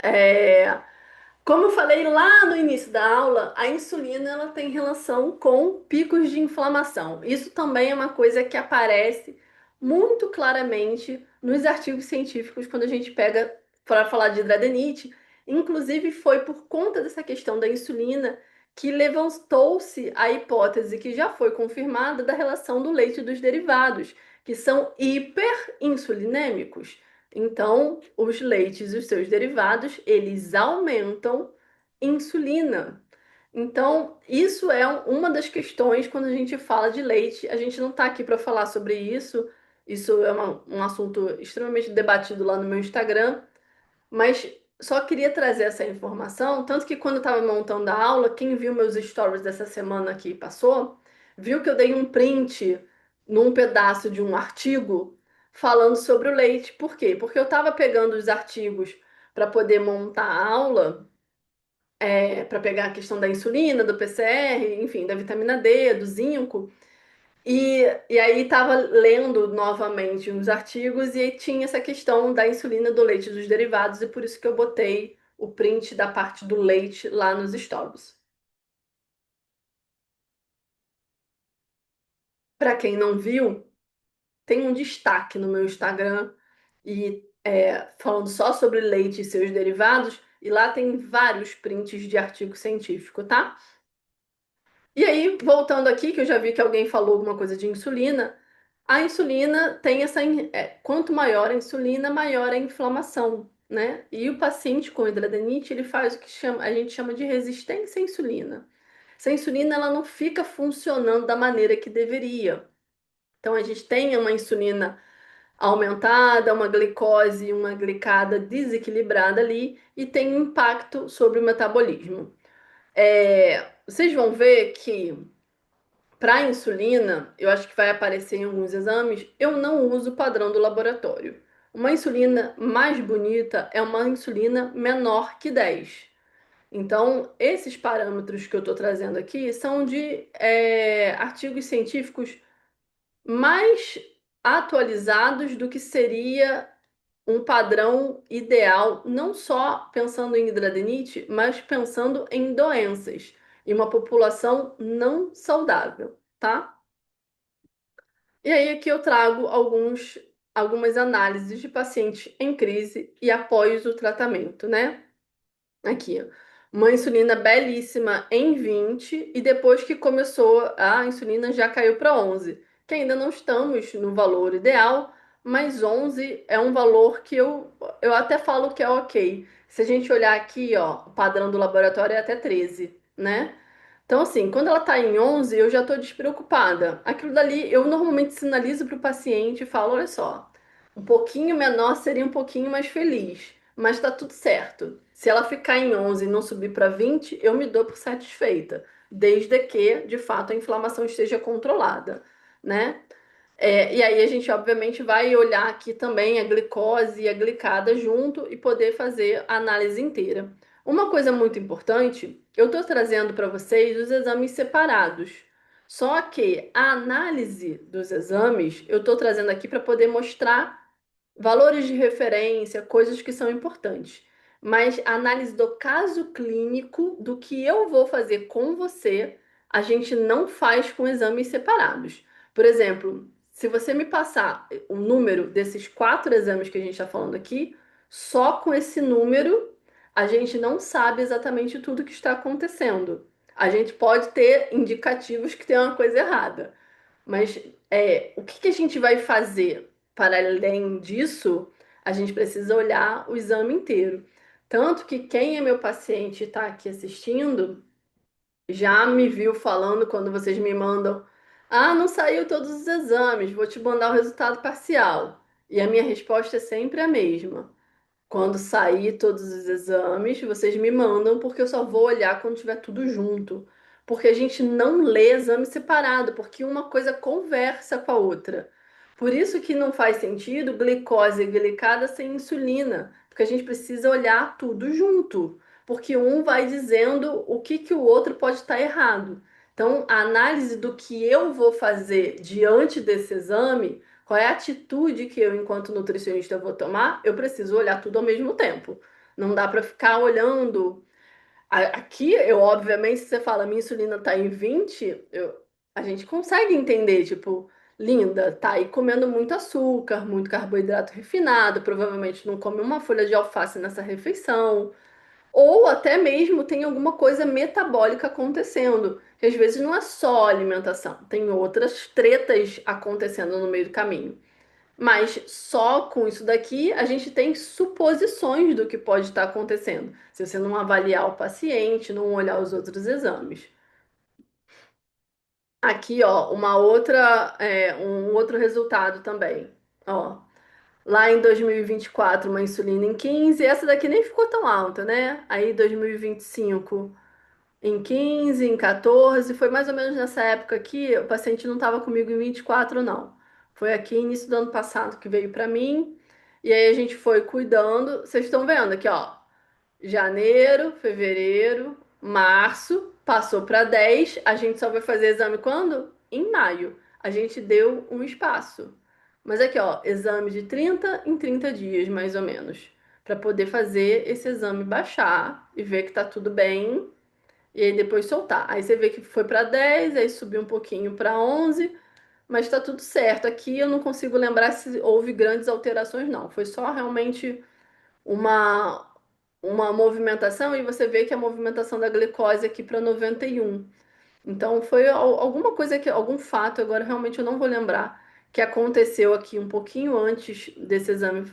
É, Como eu falei lá no início da aula, a insulina ela tem relação com picos de inflamação. Isso também é uma coisa que aparece muito claramente nos artigos científicos quando a gente pega para falar de hidradeniite. Inclusive, foi por conta dessa questão da insulina que levantou-se a hipótese que já foi confirmada da relação do leite e dos derivados, que são hiperinsulinêmicos. Então, os leites e os seus derivados, eles aumentam insulina. Então, isso é uma das questões quando a gente fala de leite. A gente não está aqui para falar sobre isso. Isso é um assunto extremamente debatido lá no meu Instagram, mas só queria trazer essa informação, tanto que quando eu estava montando a aula, quem viu meus stories dessa semana que passou, viu que eu dei um print num pedaço de um artigo falando sobre o leite. Por quê? Porque eu estava pegando os artigos para poder montar a aula, para pegar a questão da insulina, do PCR, enfim, da vitamina D, do zinco. E aí estava lendo novamente uns artigos e aí tinha essa questão da insulina, do leite e dos derivados, e por isso que eu botei o print da parte do leite lá nos stories. Para quem não viu, tem um destaque no meu Instagram e falando só sobre leite e seus derivados, e lá tem vários prints de artigo científico, tá? E aí, voltando aqui, que eu já vi que alguém falou alguma coisa de insulina, a insulina tem quanto maior a insulina, maior a inflamação, né? E o paciente com hidradeniite, ele faz o que a gente chama de resistência à insulina. Essa insulina, ela não fica funcionando da maneira que deveria. Então, a gente tem uma insulina aumentada, uma glicose e uma glicada desequilibrada ali, e tem um impacto sobre o metabolismo. Vocês vão ver que para a insulina, eu acho que vai aparecer em alguns exames, eu não uso o padrão do laboratório. Uma insulina mais bonita é uma insulina menor que 10. Então, esses parâmetros que eu estou trazendo aqui são de artigos científicos mais atualizados do que seria um padrão ideal, não só pensando em hidradeniite, mas pensando em doenças e uma população não saudável, tá? E aí aqui eu trago algumas análises de pacientes em crise e após o tratamento, né? Aqui, ó. Uma insulina belíssima em 20 e depois que começou a insulina já caiu para 11, que ainda não estamos no valor ideal, mas 11 é um valor que eu até falo que é ok. Se a gente olhar aqui, ó, o padrão do laboratório é até 13, né? Então, assim, quando ela tá em 11, eu já tô despreocupada. Aquilo dali, eu normalmente sinalizo para o paciente e falo: olha só, um pouquinho menor seria um pouquinho mais feliz, mas tá tudo certo. Se ela ficar em 11 e não subir para 20, eu me dou por satisfeita, desde que, de fato, a inflamação esteja controlada, né? E aí a gente, obviamente, vai olhar aqui também a glicose e a glicada junto e poder fazer a análise inteira. Uma coisa muito importante, eu estou trazendo para vocês os exames separados. Só que a análise dos exames eu estou trazendo aqui para poder mostrar valores de referência, coisas que são importantes. Mas a análise do caso clínico, do que eu vou fazer com você, a gente não faz com exames separados. Por exemplo, se você me passar o número desses 4 exames que a gente está falando aqui, só com esse número a gente não sabe exatamente tudo que está acontecendo. A gente pode ter indicativos que tem uma coisa errada. Mas o que que a gente vai fazer para além disso? A gente precisa olhar o exame inteiro. Tanto que quem é meu paciente e está aqui assistindo já me viu falando quando vocês me mandam: ah, não saiu todos os exames, vou te mandar o resultado parcial. E a minha resposta é sempre a mesma. Quando sair todos os exames, vocês me mandam, porque eu só vou olhar quando tiver tudo junto. Porque a gente não lê exame separado, porque uma coisa conversa com a outra. Por isso que não faz sentido glicose glicada sem insulina, porque a gente precisa olhar tudo junto, porque um vai dizendo o que que o outro pode estar errado. Então, a análise do que eu vou fazer diante desse exame, qual é a atitude que eu, enquanto nutricionista, vou tomar? Eu preciso olhar tudo ao mesmo tempo. Não dá para ficar olhando. Aqui, eu obviamente, se você fala minha insulina tá em 20, a gente consegue entender, tipo, linda, tá aí comendo muito açúcar, muito carboidrato refinado, provavelmente não come uma folha de alface nessa refeição, ou até mesmo tem alguma coisa metabólica acontecendo, que às vezes não é só alimentação, tem outras tretas acontecendo no meio do caminho. Mas só com isso daqui a gente tem suposições do que pode estar acontecendo, se você não avaliar o paciente, não olhar os outros exames. Aqui, ó, um outro resultado também. Ó, lá em 2024, uma insulina em 15, essa daqui nem ficou tão alta, né? Aí 2025 em 15, em 14, foi mais ou menos nessa época aqui. O paciente não estava comigo em 24, não. Foi aqui, início do ano passado, que veio para mim. E aí a gente foi cuidando. Vocês estão vendo aqui, ó. Janeiro, fevereiro, março, passou para 10. A gente só vai fazer exame quando? Em maio. A gente deu um espaço. Mas aqui, ó, exame de 30 em 30 dias, mais ou menos, para poder fazer esse exame baixar e ver que tá tudo bem e aí depois soltar. Aí você vê que foi para 10, aí subiu um pouquinho para 11, mas tá tudo certo. Aqui eu não consigo lembrar se houve grandes alterações, não. Foi só realmente uma uma movimentação e você vê que a movimentação da glicose aqui para 91. Então foi alguma coisa que, algum fato, agora realmente eu não vou lembrar, que aconteceu aqui um pouquinho antes desse exame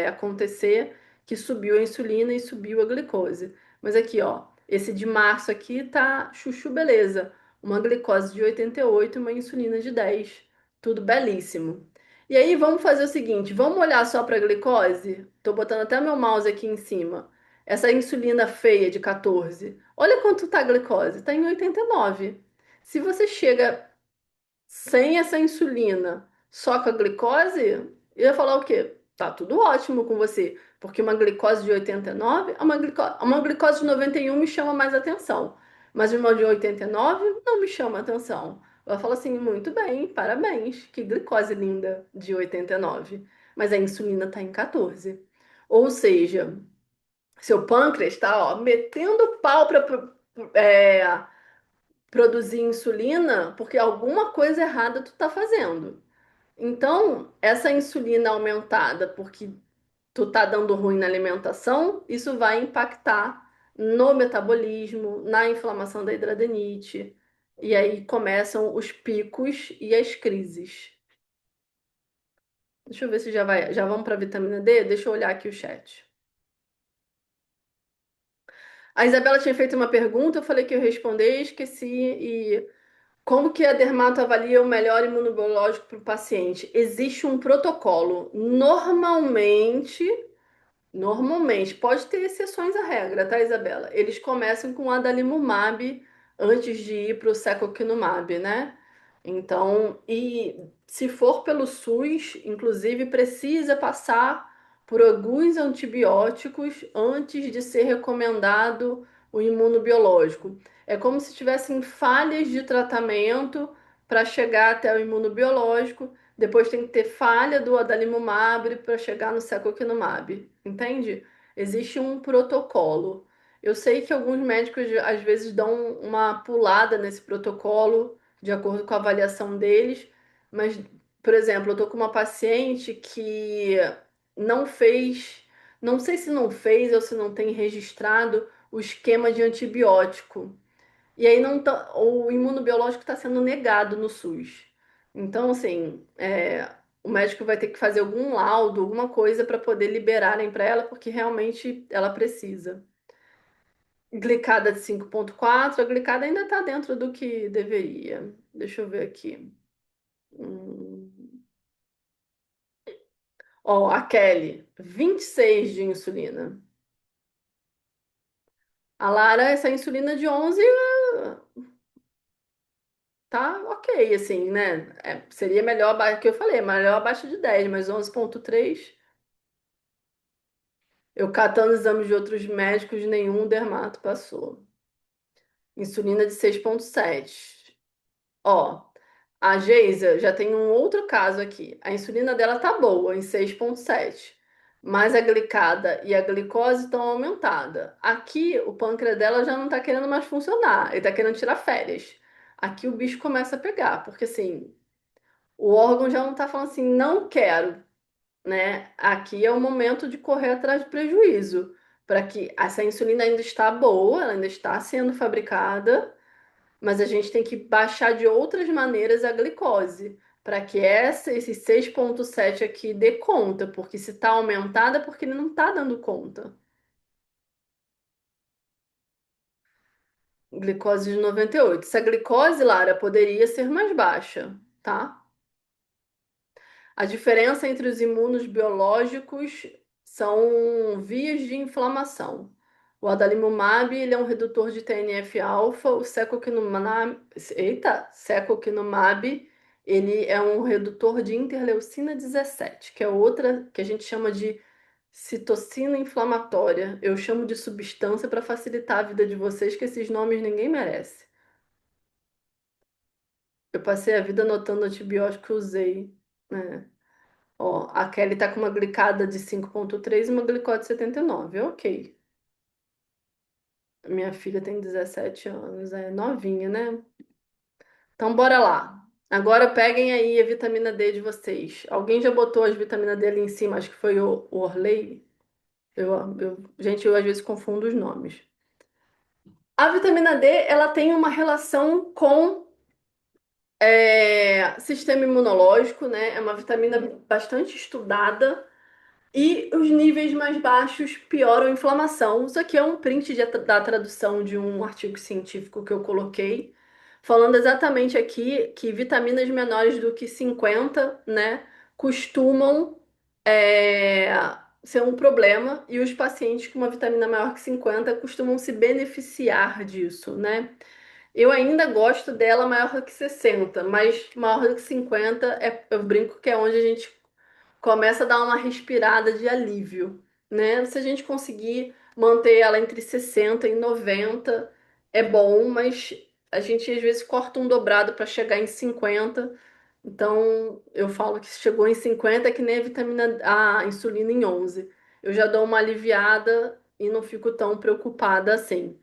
acontecer, que subiu a insulina e subiu a glicose. Mas aqui, ó, esse de março aqui tá chuchu beleza. Uma glicose de 88 e uma insulina de 10. Tudo belíssimo. E aí vamos fazer o seguinte, vamos olhar só para a glicose? Tô botando até meu mouse aqui em cima. Essa insulina feia de 14. Olha quanto tá a glicose, tá em 89. Se você chega sem essa insulina, só com a glicose, eu ia falar o quê? Tá tudo ótimo com você, porque uma glicose de 89, uma glicose de 91 me chama mais atenção, mas uma de 89 não me chama atenção. Ela fala assim, muito bem, parabéns, que glicose linda de 89. Mas a insulina tá em 14. Ou seja, seu pâncreas está, ó, metendo pau para produzir insulina porque alguma coisa errada tu tá fazendo. Então, essa insulina aumentada porque tu tá dando ruim na alimentação, isso vai impactar no metabolismo, na inflamação da hidradenite. E aí começam os picos e as crises. Deixa eu ver se já vamos para vitamina D. Deixa eu olhar aqui o chat. A Isabela tinha feito uma pergunta, eu falei que eu responder, esqueci. E como que a dermato avalia o melhor imunobiológico para o paciente? Existe um protocolo. Normalmente, pode ter exceções à regra, tá, Isabela? Eles começam com adalimumab antes de ir para o secukinumab, né? Então, e se for pelo SUS, inclusive, precisa passar por alguns antibióticos antes de ser recomendado o imunobiológico. É como se tivessem falhas de tratamento para chegar até o imunobiológico. Depois tem que ter falha do adalimumab para chegar no secukinumab, entende? Existe um protocolo. Eu sei que alguns médicos às vezes dão uma pulada nesse protocolo de acordo com a avaliação deles, mas, por exemplo, eu tô com uma paciente que não fez, não sei se não fez ou se não tem registrado o esquema de antibiótico. E aí não tá, o imunobiológico está sendo negado no SUS. Então, assim, o médico vai ter que fazer algum laudo, alguma coisa para poder liberarem para ela, porque realmente ela precisa. Glicada de 5,4, a glicada ainda está dentro do que deveria. Deixa eu ver aqui. Hum. Ó, a Kelly, 26 de insulina. A Lara, essa insulina de 11 tá ok, assim, né? Seria melhor, que eu falei, melhor abaixo de 10, mas 11,3. Eu catando exames de outros médicos, nenhum dermato passou. Insulina de 6,7. Ó, a Geisa já tem um outro caso aqui. A insulina dela tá boa, em 6,7. mas a glicada e a glicose estão aumentadas. Aqui, o pâncreas dela já não está querendo mais funcionar, ele está querendo tirar férias. Aqui o bicho começa a pegar, porque assim, o órgão já não está falando assim, não quero, né? Aqui é o momento de correr atrás de prejuízo, para que essa insulina ainda está boa, ela ainda está sendo fabricada, mas a gente tem que baixar de outras maneiras a glicose, para que esse 6,7 aqui dê conta, porque se está aumentada é porque ele não está dando conta. Glicose de 98. Essa glicose, Lara, poderia ser mais baixa, tá? A diferença entre os imunos biológicos são vias de inflamação. O adalimumab, ele é um redutor de TNF-alfa, o secukinumab, ele é um redutor de interleucina 17, que é outra que a gente chama de citocina inflamatória. Eu chamo de substância para facilitar a vida de vocês, que esses nomes ninguém merece. Eu passei a vida anotando antibiótico que eu usei, né? Ó, a Kelly tá com uma glicada de 5,3 e uma glicose de 79. Ok. Minha filha tem 17 anos, é novinha, né? Então, bora lá. Agora peguem aí a vitamina D de vocês. Alguém já botou as vitaminas D ali em cima? Acho que foi o Orley. Gente, eu às vezes confundo os nomes. A vitamina D, ela tem uma relação com sistema imunológico, né? É uma vitamina bastante estudada. E os níveis mais baixos pioram a inflamação. Isso aqui é um print da tradução de um artigo científico que eu coloquei, falando exatamente aqui que vitaminas menores do que 50, né, costumam é, ser um problema, e os pacientes com uma vitamina maior que 50 costumam se beneficiar disso, né? Eu ainda gosto dela maior do que 60, mas maior do que 50 eu brinco que é onde a gente começa a dar uma respirada de alívio, né? Se a gente conseguir manter ela entre 60 e 90, é bom, mas a gente às vezes corta um dobrado para chegar em 50. Então, eu falo que chegou em 50 é que nem a insulina em 11. Eu já dou uma aliviada e não fico tão preocupada assim.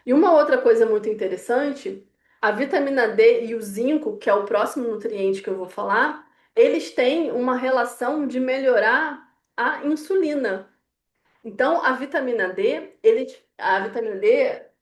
E uma outra coisa muito interessante, a vitamina D e o zinco, que é o próximo nutriente que eu vou falar, eles têm uma relação de melhorar a insulina. Então, a vitamina D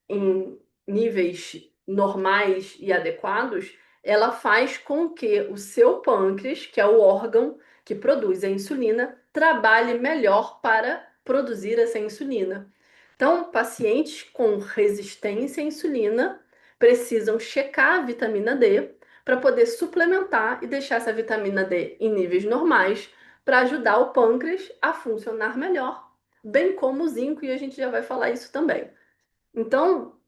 em níveis normais e adequados, ela faz com que o seu pâncreas, que é o órgão que produz a insulina, trabalhe melhor para produzir essa insulina. Então, pacientes com resistência à insulina precisam checar a vitamina D para poder suplementar e deixar essa vitamina D em níveis normais para ajudar o pâncreas a funcionar melhor, bem como o zinco, e a gente já vai falar isso também. Então,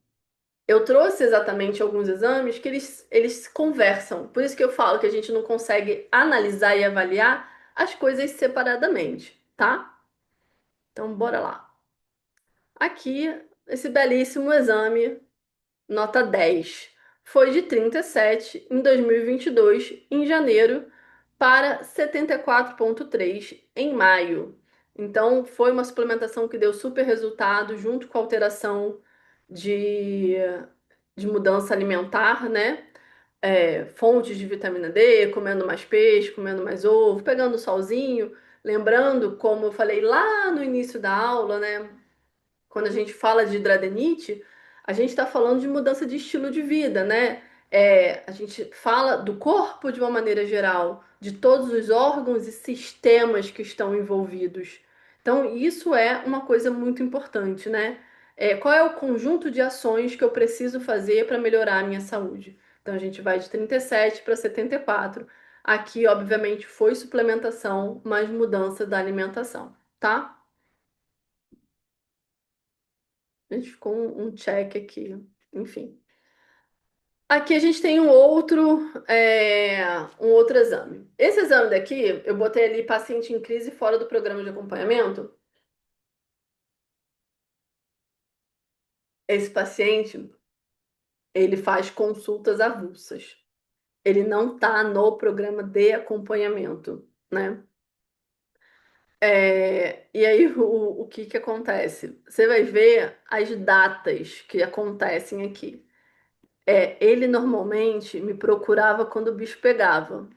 eu trouxe exatamente alguns exames que eles conversam. Por isso que eu falo que a gente não consegue analisar e avaliar as coisas separadamente, tá? Então, bora lá. Aqui, esse belíssimo exame, nota 10. Foi de 37 em 2022, em janeiro, para 74,3 em maio. Então, foi uma suplementação que deu super resultado, junto com a alteração de, de mudança alimentar, né? Fontes de vitamina D, comendo mais peixe, comendo mais ovo, pegando solzinho. Lembrando, como eu falei lá no início da aula, né? Quando a gente fala de hidradenite, a gente está falando de mudança de estilo de vida, né? A gente fala do corpo de uma maneira geral, de todos os órgãos e sistemas que estão envolvidos. Então, isso é uma coisa muito importante, né? Qual é o conjunto de ações que eu preciso fazer para melhorar a minha saúde? Então, a gente vai de 37 para 74. Aqui, obviamente, foi suplementação, mas mudança da alimentação, tá? A gente ficou um check aqui, enfim. Aqui a gente tem um outro exame. Esse exame daqui, eu botei ali paciente em crise fora do programa de acompanhamento. Esse paciente, ele faz consultas avulsas. Ele não está no programa de acompanhamento, né? E aí, o que que acontece? Você vai ver as datas que acontecem aqui. Ele normalmente me procurava quando o bicho pegava.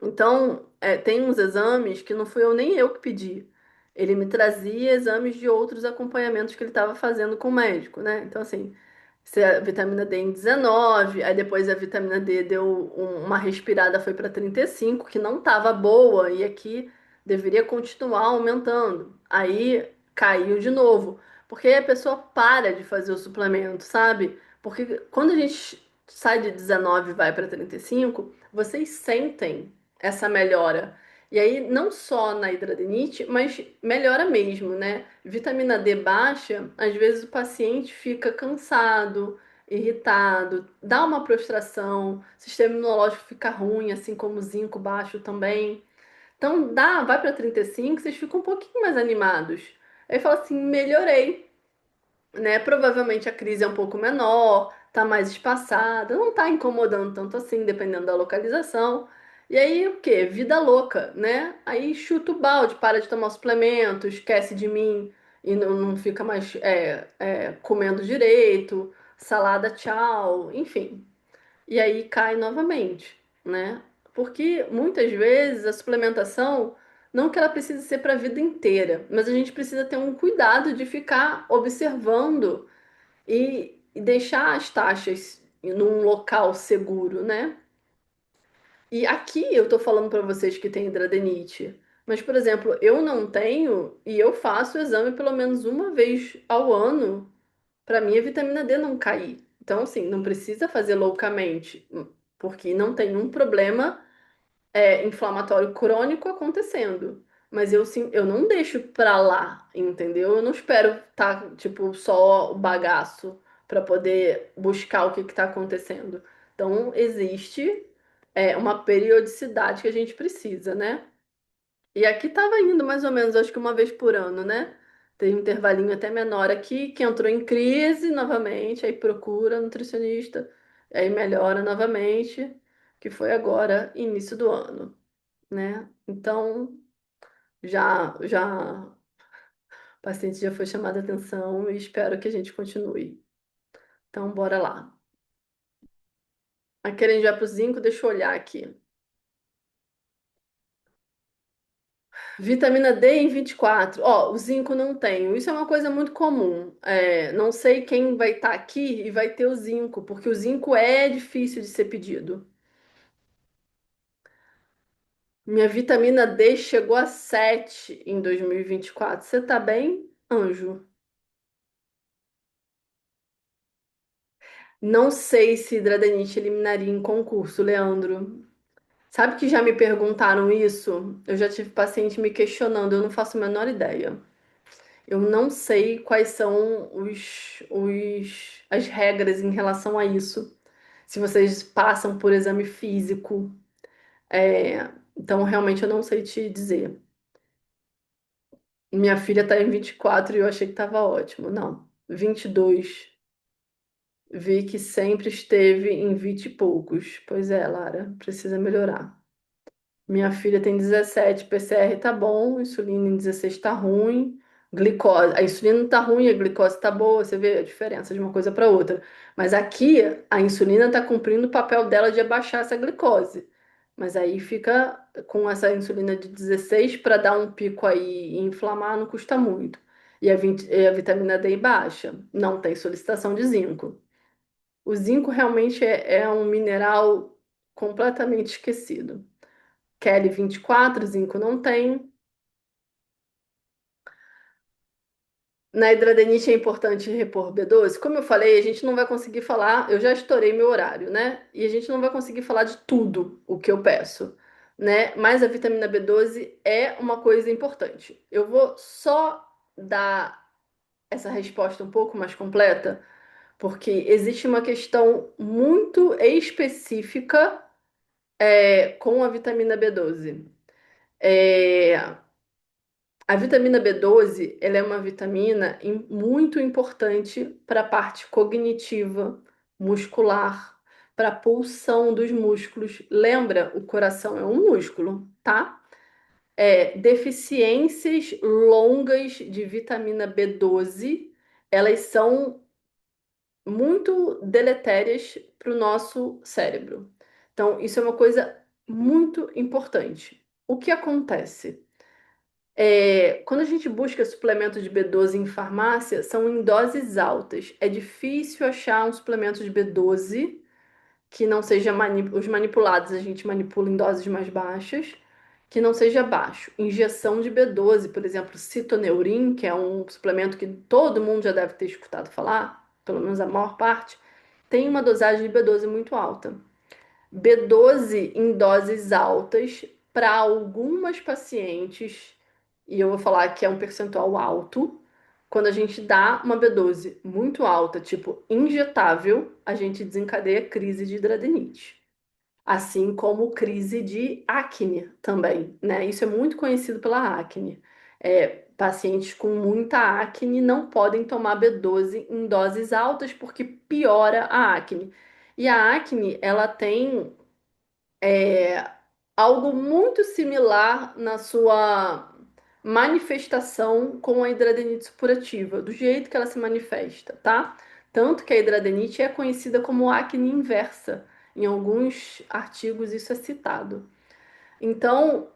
Então, tem uns exames que não fui eu nem eu que pedi. Ele me trazia exames de outros acompanhamentos que ele estava fazendo com o médico, né? Então, assim, se a vitamina D em 19, aí depois a vitamina D deu uma respirada, foi para 35, que não estava boa, e aqui deveria continuar aumentando. Aí caiu de novo, porque aí a pessoa para de fazer o suplemento, sabe? Porque quando a gente sai de 19 e vai para 35, vocês sentem essa melhora. E aí, não só na hidradenite, mas melhora mesmo, né? Vitamina D baixa, às vezes o paciente fica cansado, irritado, dá uma prostração, sistema imunológico fica ruim, assim como o zinco baixo também. Então, vai para 35, vocês ficam um pouquinho mais animados. Aí fala assim: melhorei, né? Provavelmente a crise é um pouco menor, tá mais espaçada, não tá incomodando tanto assim, dependendo da localização. E aí, o quê? Vida louca, né? Aí chuta o balde, para de tomar suplemento, esquece de mim e não fica mais comendo direito, salada, tchau, enfim. E aí cai novamente, né? Porque muitas vezes a suplementação, não que ela precise ser para a vida inteira, mas a gente precisa ter um cuidado de ficar observando e deixar as taxas num local seguro, né? E aqui eu tô falando para vocês que tem hidradenite, mas, por exemplo, eu não tenho e eu faço o exame pelo menos uma vez ao ano para minha vitamina D não cair. Então, assim, não precisa fazer loucamente, porque não tem um problema inflamatório crônico acontecendo. Mas eu, sim, eu não deixo pra lá, entendeu? Eu não espero tá, tipo, só o bagaço para poder buscar o que que tá acontecendo. Então, existe uma periodicidade que a gente precisa, né? E aqui tava indo mais ou menos, acho que uma vez por ano, né? Tem um intervalinho até menor aqui, que entrou em crise novamente, aí procura nutricionista, aí melhora novamente, que foi agora, início do ano, né? Então, o paciente já foi chamado a atenção e espero que a gente continue. Então, bora lá. Aqui a gente vai pro zinco, deixa eu olhar aqui. Vitamina D em 24. Ó, o zinco não tenho. Isso é uma coisa muito comum. Não sei quem vai estar aqui e vai ter o zinco, porque o zinco é difícil de ser pedido. Minha vitamina D chegou a 7 em 2024. Você tá bem, anjo? Não sei se hidradeniite eliminaria em concurso, Leandro. Sabe que já me perguntaram isso? Eu já tive paciente me questionando, eu não faço a menor ideia. Eu não sei quais são as regras em relação a isso. Se vocês passam por exame físico. Então, realmente, eu não sei te dizer. Minha filha tá em 24 e eu achei que tava ótimo. Não, 22. Vi que sempre esteve em 20 e poucos. Pois é, Lara, precisa melhorar. Minha filha tem 17, PCR tá bom, insulina em 16 tá ruim, glicose, a insulina tá ruim, a glicose tá boa, você vê a diferença de uma coisa para outra. Mas aqui a insulina tá cumprindo o papel dela de abaixar essa glicose. Mas aí fica com essa insulina de 16 para dar um pico aí e inflamar não custa muito. E a vitamina D baixa, não tem solicitação de zinco. O zinco realmente é um mineral completamente esquecido. Kelly 24, zinco não tem. Na hidradenite é importante repor B12. Como eu falei, a gente não vai conseguir falar, eu já estourei meu horário, né? E a gente não vai conseguir falar de tudo o que eu peço, né? Mas a vitamina B12 é uma coisa importante. Eu vou só dar essa resposta um pouco mais completa, porque existe uma questão muito específica com a vitamina B12. É, A vitamina B12, ela é uma vitamina muito importante para a parte cognitiva, muscular, para a pulsão dos músculos. Lembra, o coração é um músculo, tá? Deficiências longas de vitamina B12, elas são muito deletérias para o nosso cérebro. Então, isso é uma coisa muito importante. O que acontece? Quando a gente busca suplemento de B12 em farmácia, são em doses altas. É difícil achar um suplemento de B12 que não seja os manipulados, a gente manipula em doses mais baixas, que não seja baixo. Injeção de B12, por exemplo, Citoneurin, que é um suplemento que todo mundo já deve ter escutado falar, pelo menos a maior parte, tem uma dosagem de B12 muito alta. B12 em doses altas para algumas pacientes, e eu vou falar que é um percentual alto. Quando a gente dá uma B12 muito alta, tipo injetável, a gente desencadeia crise de hidradenite. Assim como crise de acne também, né? Isso é muito conhecido pela acne. Pacientes com muita acne não podem tomar B12 em doses altas porque piora a acne. E a acne, ela tem algo muito similar na sua manifestação com a hidradenite supurativa, do jeito que ela se manifesta, tá? Tanto que a hidradenite é conhecida como acne inversa. Em alguns artigos isso é citado. Então,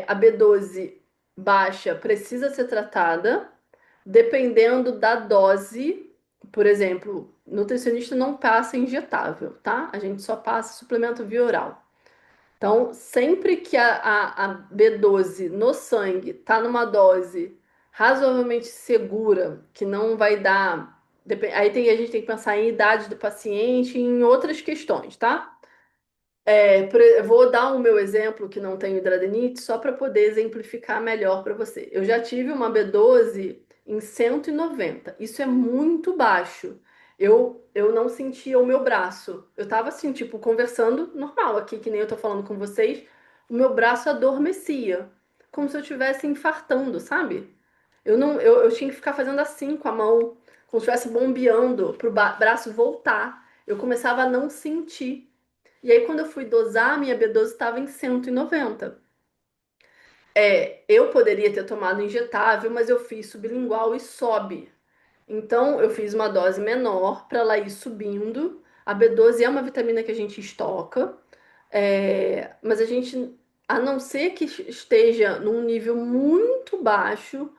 a B12 baixa precisa ser tratada, dependendo da dose. Por exemplo, nutricionista não passa injetável, tá? A gente só passa suplemento via oral. Então, sempre que a B12 no sangue está numa dose razoavelmente segura, que não vai dar. Aí a gente tem que pensar em idade do paciente e em outras questões, tá? Eu vou dar o meu exemplo que não tenho hidradeniite, só para poder exemplificar melhor para você. Eu já tive uma B12 em 190. Isso é muito baixo. Eu não sentia o meu braço. Eu tava assim, tipo, conversando normal aqui, que nem eu tô falando com vocês. O meu braço adormecia, como se eu estivesse infartando, sabe? Eu tinha que ficar fazendo assim com a mão, como se estivesse bombeando para o braço voltar. Eu começava a não sentir. E aí, quando eu fui dosar, a minha B12 estava em 190. Eu poderia ter tomado injetável, mas eu fiz sublingual e sobe. Então, eu fiz uma dose menor para ela ir subindo. A B12 é uma vitamina que a gente estoca, mas a gente, a não ser que esteja num nível muito baixo,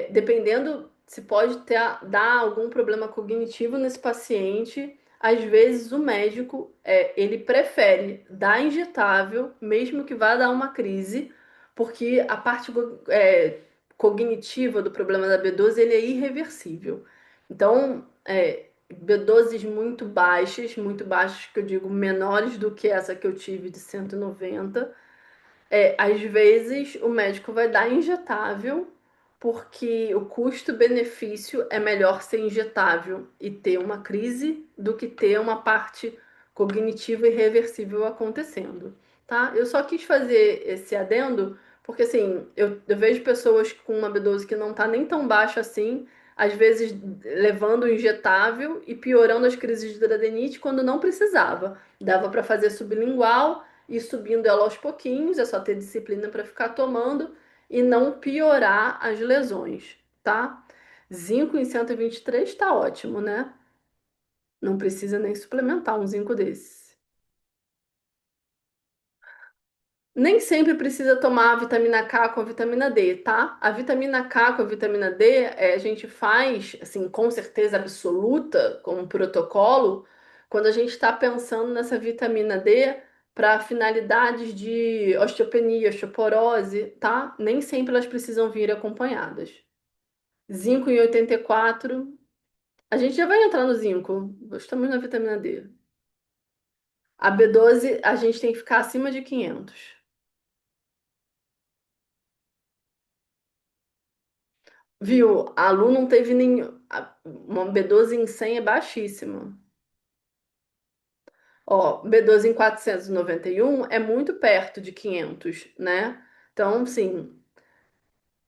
dependendo se pode dar algum problema cognitivo nesse paciente, às vezes o médico ele prefere dar injetável, mesmo que vá dar uma crise, porque a parte cognitiva do problema da B12 ele é irreversível. Então, B12s muito baixas, que eu digo menores do que essa que eu tive de 190. Às vezes o médico vai dar injetável, porque o custo-benefício é melhor ser injetável e ter uma crise do que ter uma parte cognitiva irreversível acontecendo, tá? Eu só quis fazer esse adendo, porque assim, eu vejo pessoas com uma B12 que não tá nem tão baixa assim, às vezes levando o injetável e piorando as crises de hidradenite quando não precisava. Dava para fazer sublingual e subindo ela aos pouquinhos, é só ter disciplina para ficar tomando e não piorar as lesões, tá? Zinco em 123 tá ótimo, né? Não precisa nem suplementar um zinco desse. Nem sempre precisa tomar a vitamina K com a vitamina D, tá? A vitamina K com a vitamina D, a gente faz, assim, com certeza absoluta, como um protocolo, quando a gente está pensando nessa vitamina D para finalidades de osteopenia, osteoporose, tá? Nem sempre elas precisam vir acompanhadas. Zinco em 84. A gente já vai entrar no zinco. Estamos na vitamina D. A B12, a gente tem que ficar acima de 500. Viu? A Lu não teve nenhum. Uma B12 em 100 é baixíssima. Ó, B12 em 491 é muito perto de 500, né? Então, sim,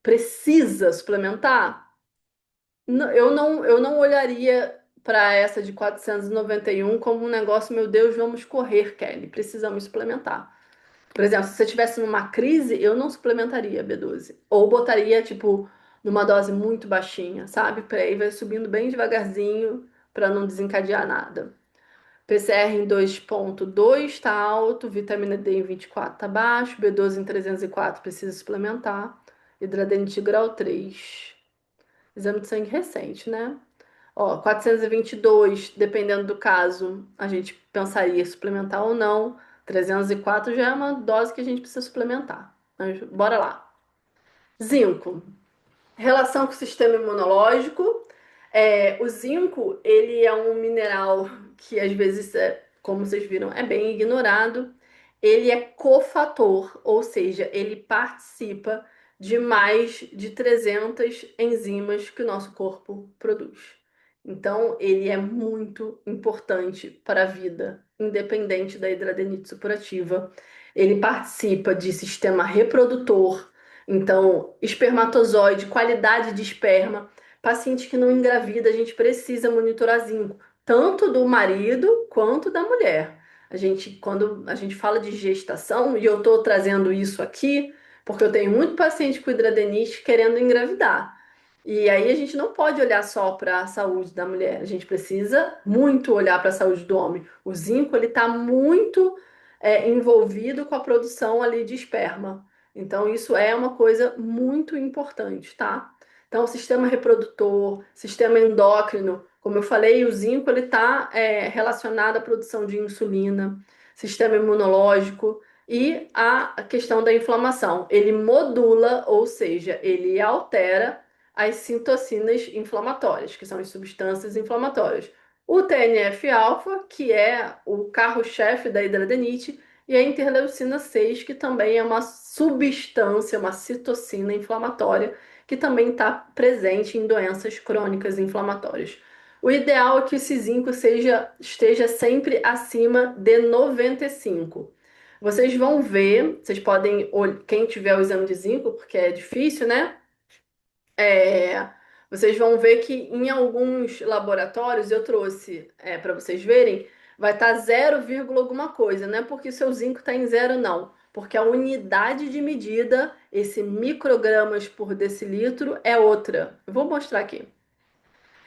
precisa suplementar? Eu não olharia para essa de 491 como um negócio, meu Deus, vamos correr, Kelly, precisamos suplementar. Por exemplo, se você tivesse numa crise, eu não suplementaria B12. Ou botaria, tipo, numa dose muito baixinha, sabe? Para aí vai subindo bem devagarzinho para não desencadear nada. PCR em 2,2 está alto, vitamina D em 24 está baixo, B12 em 304 precisa suplementar, hidradenite grau 3. Exame de sangue recente, né? Ó, 422, dependendo do caso, a gente pensaria em suplementar ou não. 304 já é uma dose que a gente precisa suplementar. Mas bora lá. Zinco. Relação com o sistema imunológico. O zinco, ele é um mineral que às vezes, como vocês viram, é bem ignorado. Ele é cofator, ou seja, ele participa de mais de 300 enzimas que o nosso corpo produz. Então, ele é muito importante para a vida, independente da hidradenite supurativa. Ele participa de sistema reprodutor, então, espermatozoide, qualidade de esperma. Paciente que não engravida, a gente precisa monitorar zinco, tanto do marido quanto da mulher. Quando a gente fala de gestação, e eu estou trazendo isso aqui, porque eu tenho muito paciente com hidradenite querendo engravidar. E aí a gente não pode olhar só para a saúde da mulher, a gente precisa muito olhar para a saúde do homem. O zinco, ele está muito envolvido com a produção ali de esperma. Então, isso é uma coisa muito importante, tá? Então, o sistema reprodutor, sistema endócrino, como eu falei, o zinco ele está relacionado à produção de insulina, sistema imunológico e a questão da inflamação. Ele modula, ou seja, ele altera as citocinas inflamatórias, que são as substâncias inflamatórias. O TNF-alfa, que é o carro-chefe da hidradenite, e a interleucina 6, que também é uma substância, uma citocina inflamatória, que também está presente em doenças crônicas inflamatórias. O ideal é que esse zinco esteja sempre acima de 95. Vocês vão ver, vocês podem, quem tiver o exame de zinco, porque é difícil, né? É, vocês vão ver que em alguns laboratórios eu trouxe para vocês verem, vai estar 0, alguma coisa, não é porque o seu zinco está em zero, não. Porque a unidade de medida, esse microgramas por decilitro, é outra. Eu vou mostrar aqui.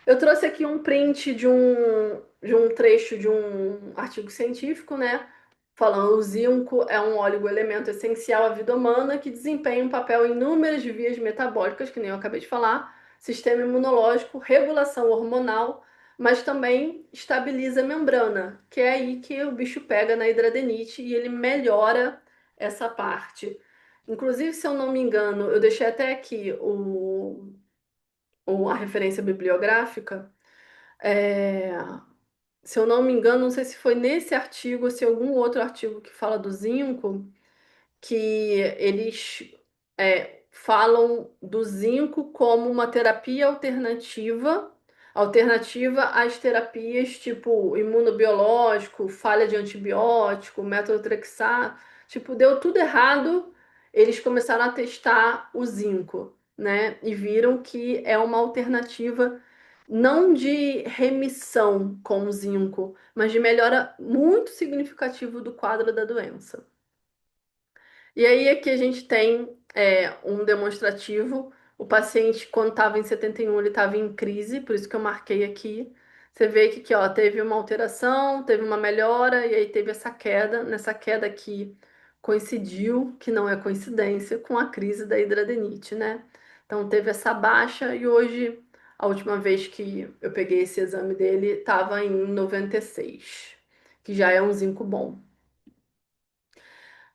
Eu trouxe aqui um print de um trecho de um artigo científico, né? Falando o zinco é um oligoelemento essencial à vida humana que desempenha um papel em inúmeras vias metabólicas, que nem eu acabei de falar, sistema imunológico, regulação hormonal, mas também estabiliza a membrana, que é aí que o bicho pega na hidradenite e ele melhora essa parte. Inclusive, se eu não me engano, eu deixei até aqui a referência bibliográfica. É, Se eu não me engano, não sei se foi nesse artigo ou se é algum outro artigo que fala do zinco, que eles falam do zinco como uma terapia alternativa às terapias tipo imunobiológico, falha de antibiótico, metotrexato, tipo, deu tudo errado, eles começaram a testar o zinco, né? E viram que é uma alternativa não de remissão com o zinco, mas de melhora muito significativo do quadro da doença. E aí aqui a gente tem um demonstrativo. O paciente, quando estava em 71, ele estava em crise, por isso que eu marquei aqui. Você vê que aqui, ó, teve uma alteração, teve uma melhora, e aí teve essa queda. Nessa queda aqui coincidiu, que não é coincidência, com a crise da hidradenite, né? Então teve essa baixa e hoje, a última vez que eu peguei esse exame dele, estava em 96, que já é um zinco bom.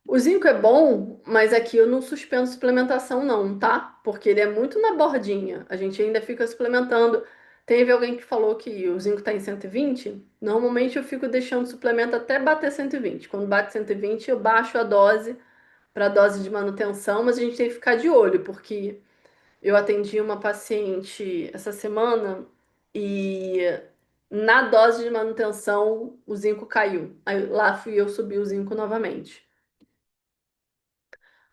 O zinco é bom, mas aqui eu não suspendo suplementação não, tá? Porque ele é muito na bordinha. A gente ainda fica suplementando. Teve alguém que falou que o zinco está em 120. Normalmente eu fico deixando o suplemento até bater 120. Quando bate 120, eu baixo a dose para a dose de manutenção, mas a gente tem que ficar de olho, porque eu atendi uma paciente essa semana e na dose de manutenção o zinco caiu. Aí lá fui eu subir o zinco novamente.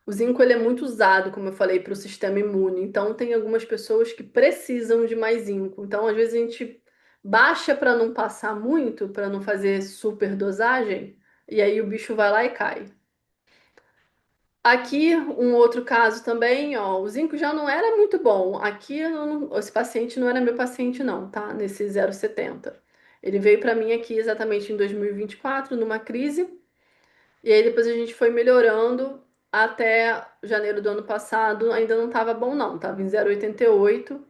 O zinco ele é muito usado, como eu falei, para o sistema imune. Então, tem algumas pessoas que precisam de mais zinco. Então, às vezes, a gente baixa para não passar muito, para não fazer super dosagem, e aí o bicho vai lá e cai. Aqui, um outro caso também, ó, o zinco já não era muito bom. Aqui, esse paciente não era meu paciente, não, tá? Nesse 0,70. Ele veio para mim aqui exatamente em 2024, numa crise, e aí depois a gente foi melhorando até janeiro do ano passado, ainda não estava bom, não, tava em 0,88,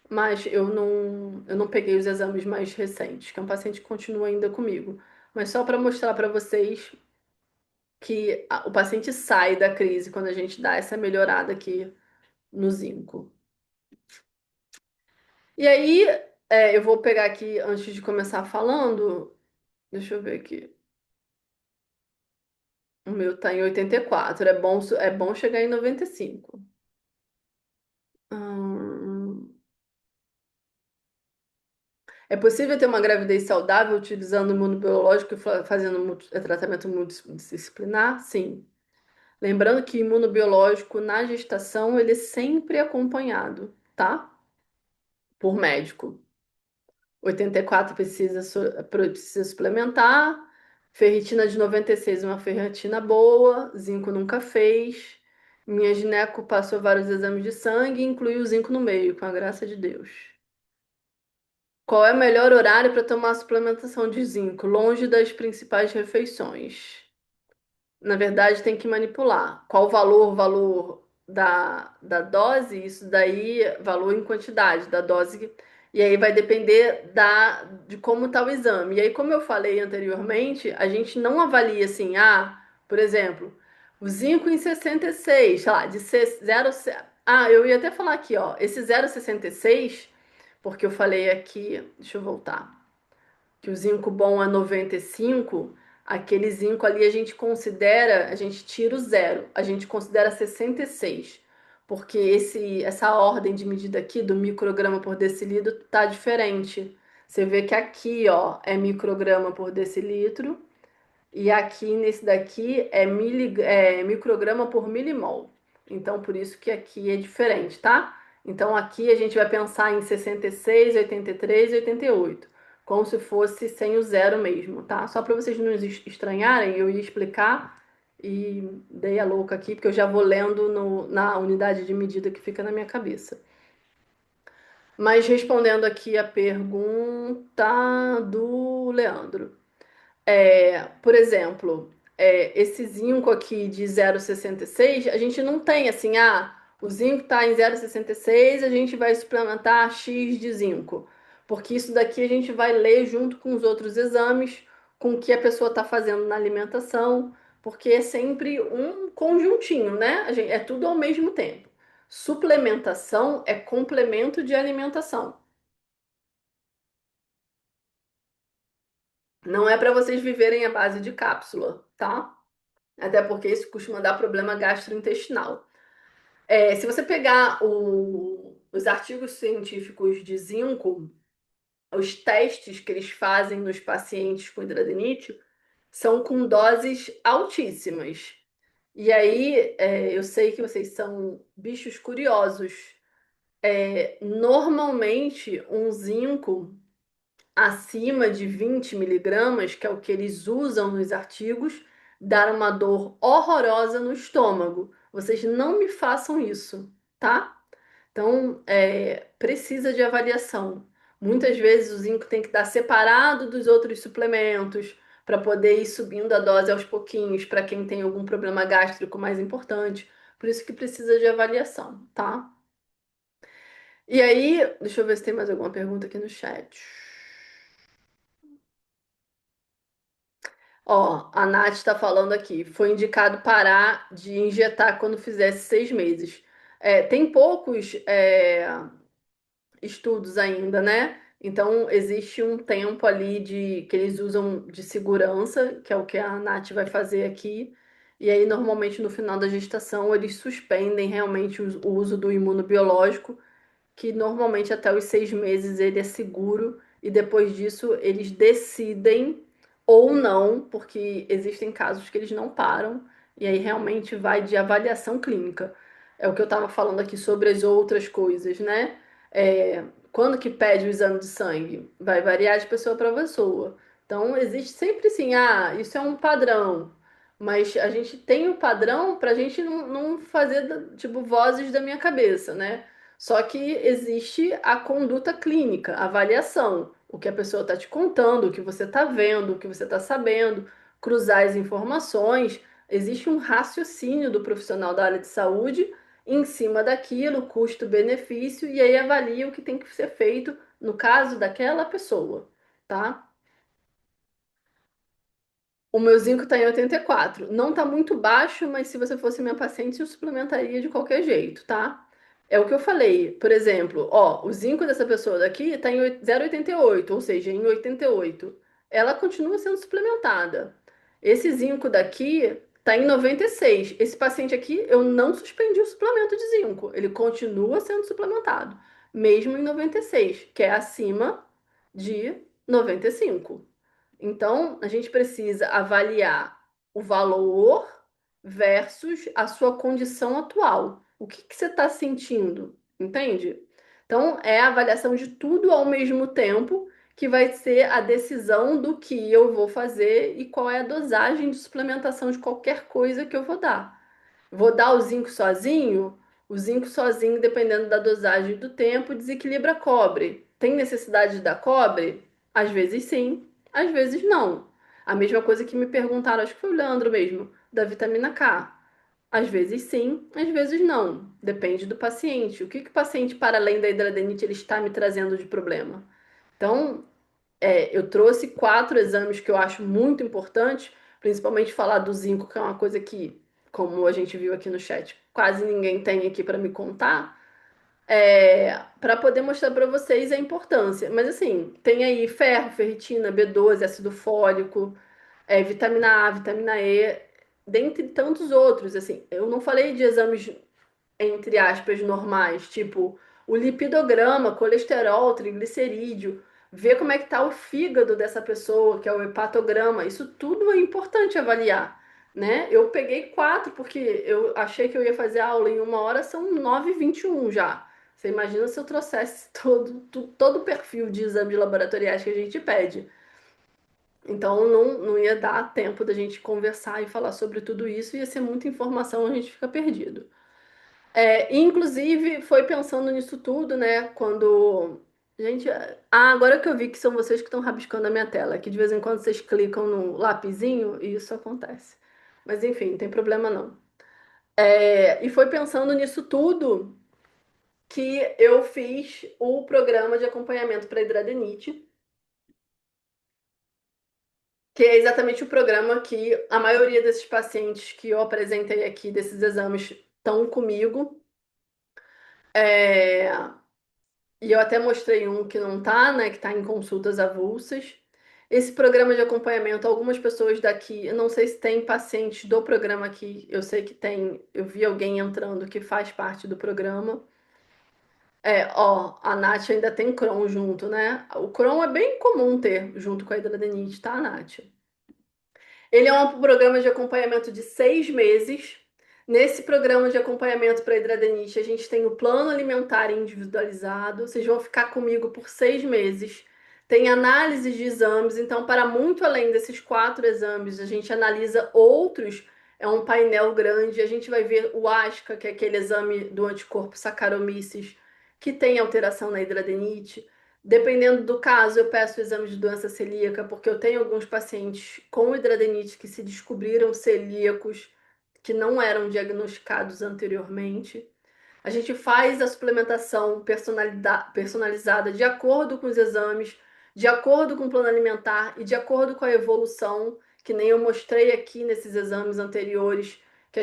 mas eu não peguei os exames mais recentes, que é um paciente que continua ainda comigo. Mas só para mostrar para vocês que o paciente sai da crise quando a gente dá essa melhorada aqui no zinco. E aí, eu vou pegar aqui, antes de começar falando, deixa eu ver aqui. O meu tá em 84. É bom chegar em 95. Hum, É possível ter uma gravidez saudável utilizando imunobiológico e fazendo tratamento multidisciplinar? Sim. Lembrando que imunobiológico na gestação ele é sempre acompanhado, tá? Por médico. 84 precisa suplementar. Ferritina de 96, uma ferritina boa. Zinco nunca fez. Minha gineco passou vários exames de sangue e incluiu o zinco no meio, com a graça de Deus. Qual é o melhor horário para tomar suplementação de zinco? Longe das principais refeições. Na verdade, tem que manipular. Qual o valor? O valor da dose? Isso daí, valor em quantidade da dose. E aí vai depender de como está o exame. E aí, como eu falei anteriormente, a gente não avalia assim, por exemplo, o zinco em 66, sei lá, de 0. Eu ia até falar aqui, ó, esse 0,66, porque eu falei aqui, deixa eu voltar que o zinco bom é 95, aquele zinco ali a gente tira o zero, a gente considera 66, porque essa ordem de medida aqui do micrograma por decilitro tá diferente. Você vê que aqui, ó, é micrograma por decilitro e aqui nesse daqui é micrograma por milimol. Então, por isso que aqui é diferente, tá? Então, aqui a gente vai pensar em 66, 83 e 88, como se fosse sem o zero mesmo, tá? Só para vocês não estranharem, eu ia explicar e dei a louca aqui, porque eu já vou lendo na unidade de medida que fica na minha cabeça. Mas respondendo aqui a pergunta do Leandro. Por exemplo, esse zinco aqui de 0,66, a gente não tem assim, o zinco está em 0,66, a gente vai suplementar X de zinco. Porque isso daqui a gente vai ler junto com os outros exames, com o que a pessoa está fazendo na alimentação, porque é sempre um conjuntinho, né? É tudo ao mesmo tempo. Suplementação é complemento de alimentação. Não é para vocês viverem à base de cápsula, tá? Até porque isso costuma dar problema gastrointestinal. Se você pegar os artigos científicos de zinco, os testes que eles fazem nos pacientes com hidradenite são com doses altíssimas. E aí, eu sei que vocês são bichos curiosos. Normalmente, um zinco acima de 20 miligramas, que é o que eles usam nos artigos, dar uma dor horrorosa no estômago. Vocês não me façam isso, tá? Então, precisa de avaliação. Muitas vezes o zinco tem que estar separado dos outros suplementos para poder ir subindo a dose aos pouquinhos para quem tem algum problema gástrico mais importante. Por isso que precisa de avaliação, tá? E aí, deixa eu ver se tem mais alguma pergunta aqui no chat. Ó, a Nath está falando aqui. Foi indicado parar de injetar quando fizesse 6 meses. Tem poucos estudos ainda, né? Então existe um tempo ali que eles usam de segurança, que é o que a Nath vai fazer aqui. E aí, normalmente, no final da gestação, eles suspendem realmente o uso do imunobiológico, que normalmente até os 6 meses ele é seguro e depois disso eles decidem ou não, porque existem casos que eles não param e aí realmente vai de avaliação clínica. É o que eu estava falando aqui sobre as outras coisas, né? Quando que pede o exame de sangue? Vai variar de pessoa para pessoa. Então, existe sempre assim, isso é um padrão. Mas a gente tem o padrão para a gente não fazer, tipo, vozes da minha cabeça, né? Só que existe a conduta clínica, a avaliação, o que a pessoa está te contando, o que você está vendo, o que você está sabendo, cruzar as informações. Existe um raciocínio do profissional da área de saúde em cima daquilo, custo-benefício, e aí avalia o que tem que ser feito no caso daquela pessoa, tá? O meu zinco está em 84. Não está muito baixo, mas se você fosse minha paciente, eu suplementaria de qualquer jeito, tá? É o que eu falei. Por exemplo, ó, o zinco dessa pessoa daqui está em 0,88, ou seja, em 88. Ela continua sendo suplementada. Esse zinco daqui está em 96. Esse paciente aqui, eu não suspendi o suplemento de zinco. Ele continua sendo suplementado, mesmo em 96, que é acima de 95. Então, a gente precisa avaliar o valor versus a sua condição atual. O que que você está sentindo? Entende? Então, é a avaliação de tudo ao mesmo tempo que vai ser a decisão do que eu vou fazer e qual é a dosagem de suplementação de qualquer coisa que eu vou dar. Vou dar o zinco sozinho? O zinco sozinho, dependendo da dosagem do tempo, desequilibra cobre. Tem necessidade de dar cobre? Às vezes sim, às vezes não. A mesma coisa que me perguntaram, acho que foi o Leandro mesmo, da vitamina K. Às vezes sim, às vezes não. Depende do paciente. O que que o paciente, para além da hidradenite, ele está me trazendo de problema? Então, eu trouxe quatro exames que eu acho muito importantes, principalmente falar do zinco, que é uma coisa que, como a gente viu aqui no chat, quase ninguém tem aqui para me contar, para poder mostrar para vocês a importância. Mas assim, tem aí ferro, ferritina, B12, ácido fólico, vitamina A, vitamina E, dentre tantos outros. Assim, eu não falei de exames entre aspas, normais, tipo o lipidograma, colesterol, triglicerídeo, ver como é que tá o fígado dessa pessoa, que é o hepatograma, isso tudo é importante avaliar, né? Eu peguei quatro, porque eu achei que eu ia fazer a aula em 1 hora, são 9h21 já. Você imagina se eu trouxesse todo o perfil de exames laboratoriais que a gente pede. Então não ia dar tempo da gente conversar e falar sobre tudo isso, ia ser muita informação, a gente fica perdido. Inclusive, foi pensando nisso tudo, né? Quando. Gente, agora que eu vi que são vocês que estão rabiscando a minha tela, que de vez em quando vocês clicam no lapisinho e isso acontece. Mas enfim, não tem problema não. E foi pensando nisso tudo que eu fiz o programa de acompanhamento para hidradenite, que é exatamente o programa que a maioria desses pacientes que eu apresentei aqui, desses exames, estão comigo. É, E eu até mostrei um que não tá, né, que tá em consultas avulsas. Esse programa de acompanhamento, algumas pessoas daqui, eu não sei se tem pacientes do programa aqui, eu sei que tem, eu vi alguém entrando que faz parte do programa. A Nath ainda tem Crohn junto, né? O Crohn é bem comum ter junto com a hidradenite, tá, Nath? Ele é um programa de acompanhamento de 6 meses. Nesse programa de acompanhamento para hidradenite, a gente tem o plano alimentar individualizado. Vocês vão ficar comigo por 6 meses. Tem análise de exames, então, para muito além desses quatro exames, a gente analisa outros. É um painel grande. A gente vai ver o ASCA, que é aquele exame do anticorpo Saccharomyces, que tem alteração na hidradenite. Dependendo do caso, eu peço exame de doença celíaca, porque eu tenho alguns pacientes com hidradenite que se descobriram celíacos, que não eram diagnosticados anteriormente. A gente faz a suplementação personalizada de acordo com os exames, de acordo com o plano alimentar e de acordo com a evolução, que nem eu mostrei aqui nesses exames anteriores, que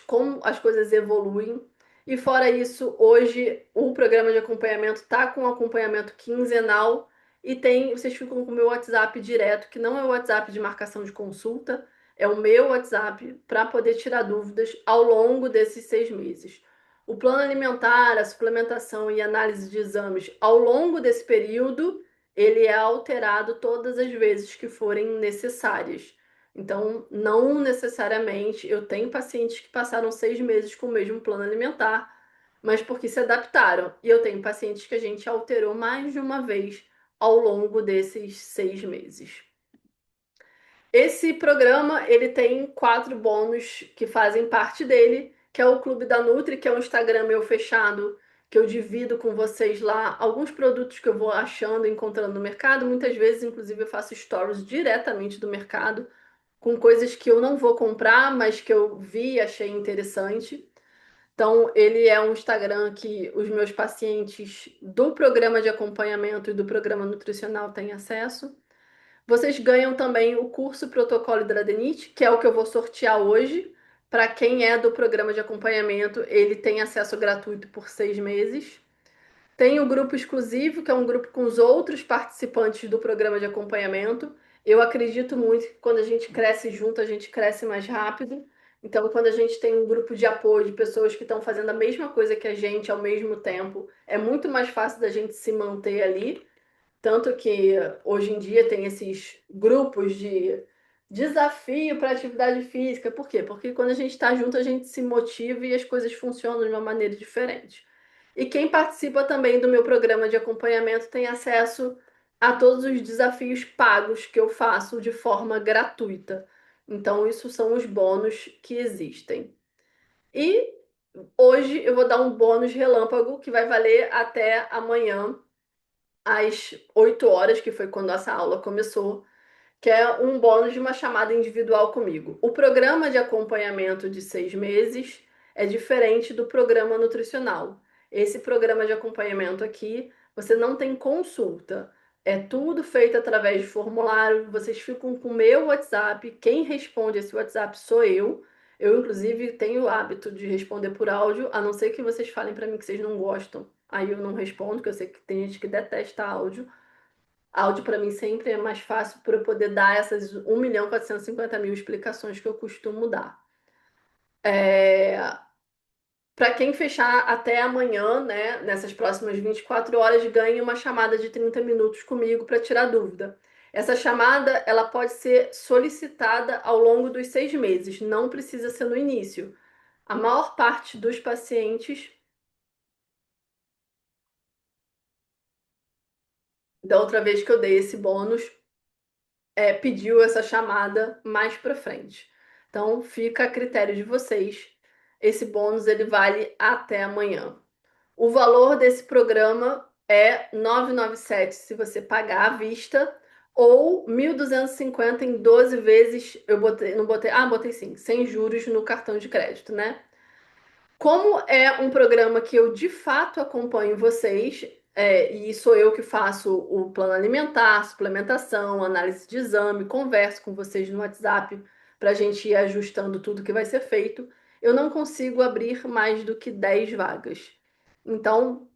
como as coisas evoluem. E fora isso, hoje o programa de acompanhamento está com acompanhamento quinzenal e vocês ficam com o meu WhatsApp direto, que não é o WhatsApp de marcação de consulta, é o meu WhatsApp para poder tirar dúvidas ao longo desses 6 meses. O plano alimentar, a suplementação e análise de exames ao longo desse período, ele é alterado todas as vezes que forem necessárias. Então, não necessariamente, eu tenho pacientes que passaram 6 meses com o mesmo plano alimentar, mas porque se adaptaram. E eu tenho pacientes que a gente alterou mais de uma vez ao longo desses 6 meses. Esse programa, ele tem quatro bônus que fazem parte dele, que é o Clube da Nutri, que é um Instagram meu fechado, que eu divido com vocês lá alguns produtos que eu vou achando, encontrando no mercado. Muitas vezes, inclusive, eu faço stories diretamente do mercado, com coisas que eu não vou comprar, mas que eu vi e achei interessante. Então, ele é um Instagram que os meus pacientes do programa de acompanhamento e do programa nutricional têm acesso. Vocês ganham também o curso Protocolo Hidradenite, que é o que eu vou sortear hoje. Para quem é do programa de acompanhamento, ele tem acesso gratuito por 6 meses. Tem o grupo exclusivo, que é um grupo com os outros participantes do programa de acompanhamento. Eu acredito muito que quando a gente cresce junto, a gente cresce mais rápido. Então, quando a gente tem um grupo de apoio de pessoas que estão fazendo a mesma coisa que a gente ao mesmo tempo, é muito mais fácil da gente se manter ali. Tanto que hoje em dia tem esses grupos de desafio para atividade física. Por quê? Porque quando a gente está junto, a gente se motiva e as coisas funcionam de uma maneira diferente. E quem participa também do meu programa de acompanhamento tem acesso a todos os desafios pagos que eu faço de forma gratuita. Então, isso são os bônus que existem. E hoje eu vou dar um bônus relâmpago que vai valer até amanhã às 8 horas, que foi quando essa aula começou, que é um bônus de uma chamada individual comigo. O programa de acompanhamento de 6 meses é diferente do programa nutricional. Esse programa de acompanhamento aqui, você não tem consulta. É tudo feito através de formulário. Vocês ficam com o meu WhatsApp. Quem responde esse WhatsApp sou eu. Eu, inclusive, tenho o hábito de responder por áudio, a não ser que vocês falem para mim que vocês não gostam. Aí eu não respondo, porque eu sei que tem gente que detesta áudio. Áudio para mim sempre é mais fácil para eu poder dar essas 1.450.000 explicações que eu costumo dar. Para quem fechar até amanhã, né, nessas próximas 24 horas, ganhe uma chamada de 30 minutos comigo para tirar dúvida. Essa chamada, ela pode ser solicitada ao longo dos 6 meses, não precisa ser no início. A maior parte dos pacientes, da outra vez que eu dei esse bônus, pediu essa chamada mais para frente. Então, fica a critério de vocês. Esse bônus ele vale até amanhã. O valor desse programa é 997 se você pagar à vista ou 1.250 em 12 vezes. Eu botei, não botei, botei sim, sem juros no cartão de crédito, né? Como é um programa que eu de fato acompanho vocês, e sou eu que faço o plano alimentar, suplementação, análise de exame, converso com vocês no WhatsApp para a gente ir ajustando tudo que vai ser feito, eu não consigo abrir mais do que 10 vagas. Então,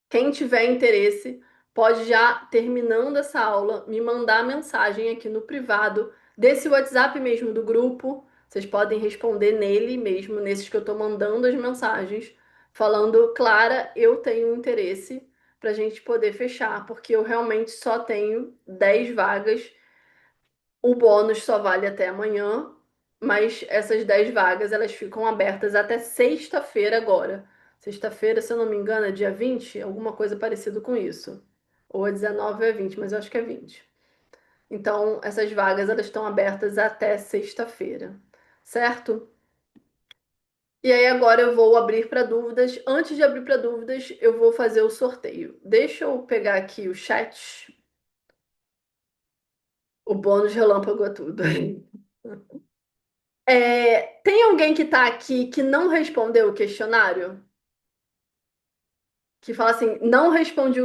quem tiver interesse, pode já, terminando essa aula, me mandar mensagem aqui no privado desse WhatsApp mesmo do grupo. Vocês podem responder nele mesmo, nesses que eu estou mandando as mensagens, falando, Clara, eu tenho interesse para a gente poder fechar, porque eu realmente só tenho 10 vagas. O bônus só vale até amanhã, mas essas 10 vagas elas ficam abertas até sexta-feira agora. Sexta-feira, se eu não me engano, é dia 20, alguma coisa parecida com isso. Ou é 19 ou é 20, mas eu acho que é 20. Então, essas vagas elas estão abertas até sexta-feira, certo? E aí agora eu vou abrir para dúvidas. Antes de abrir para dúvidas, eu vou fazer o sorteio. Deixa eu pegar aqui o chat. O bônus relâmpago é tudo. Tem alguém que está aqui que não respondeu o questionário? Que fala assim, não respondi o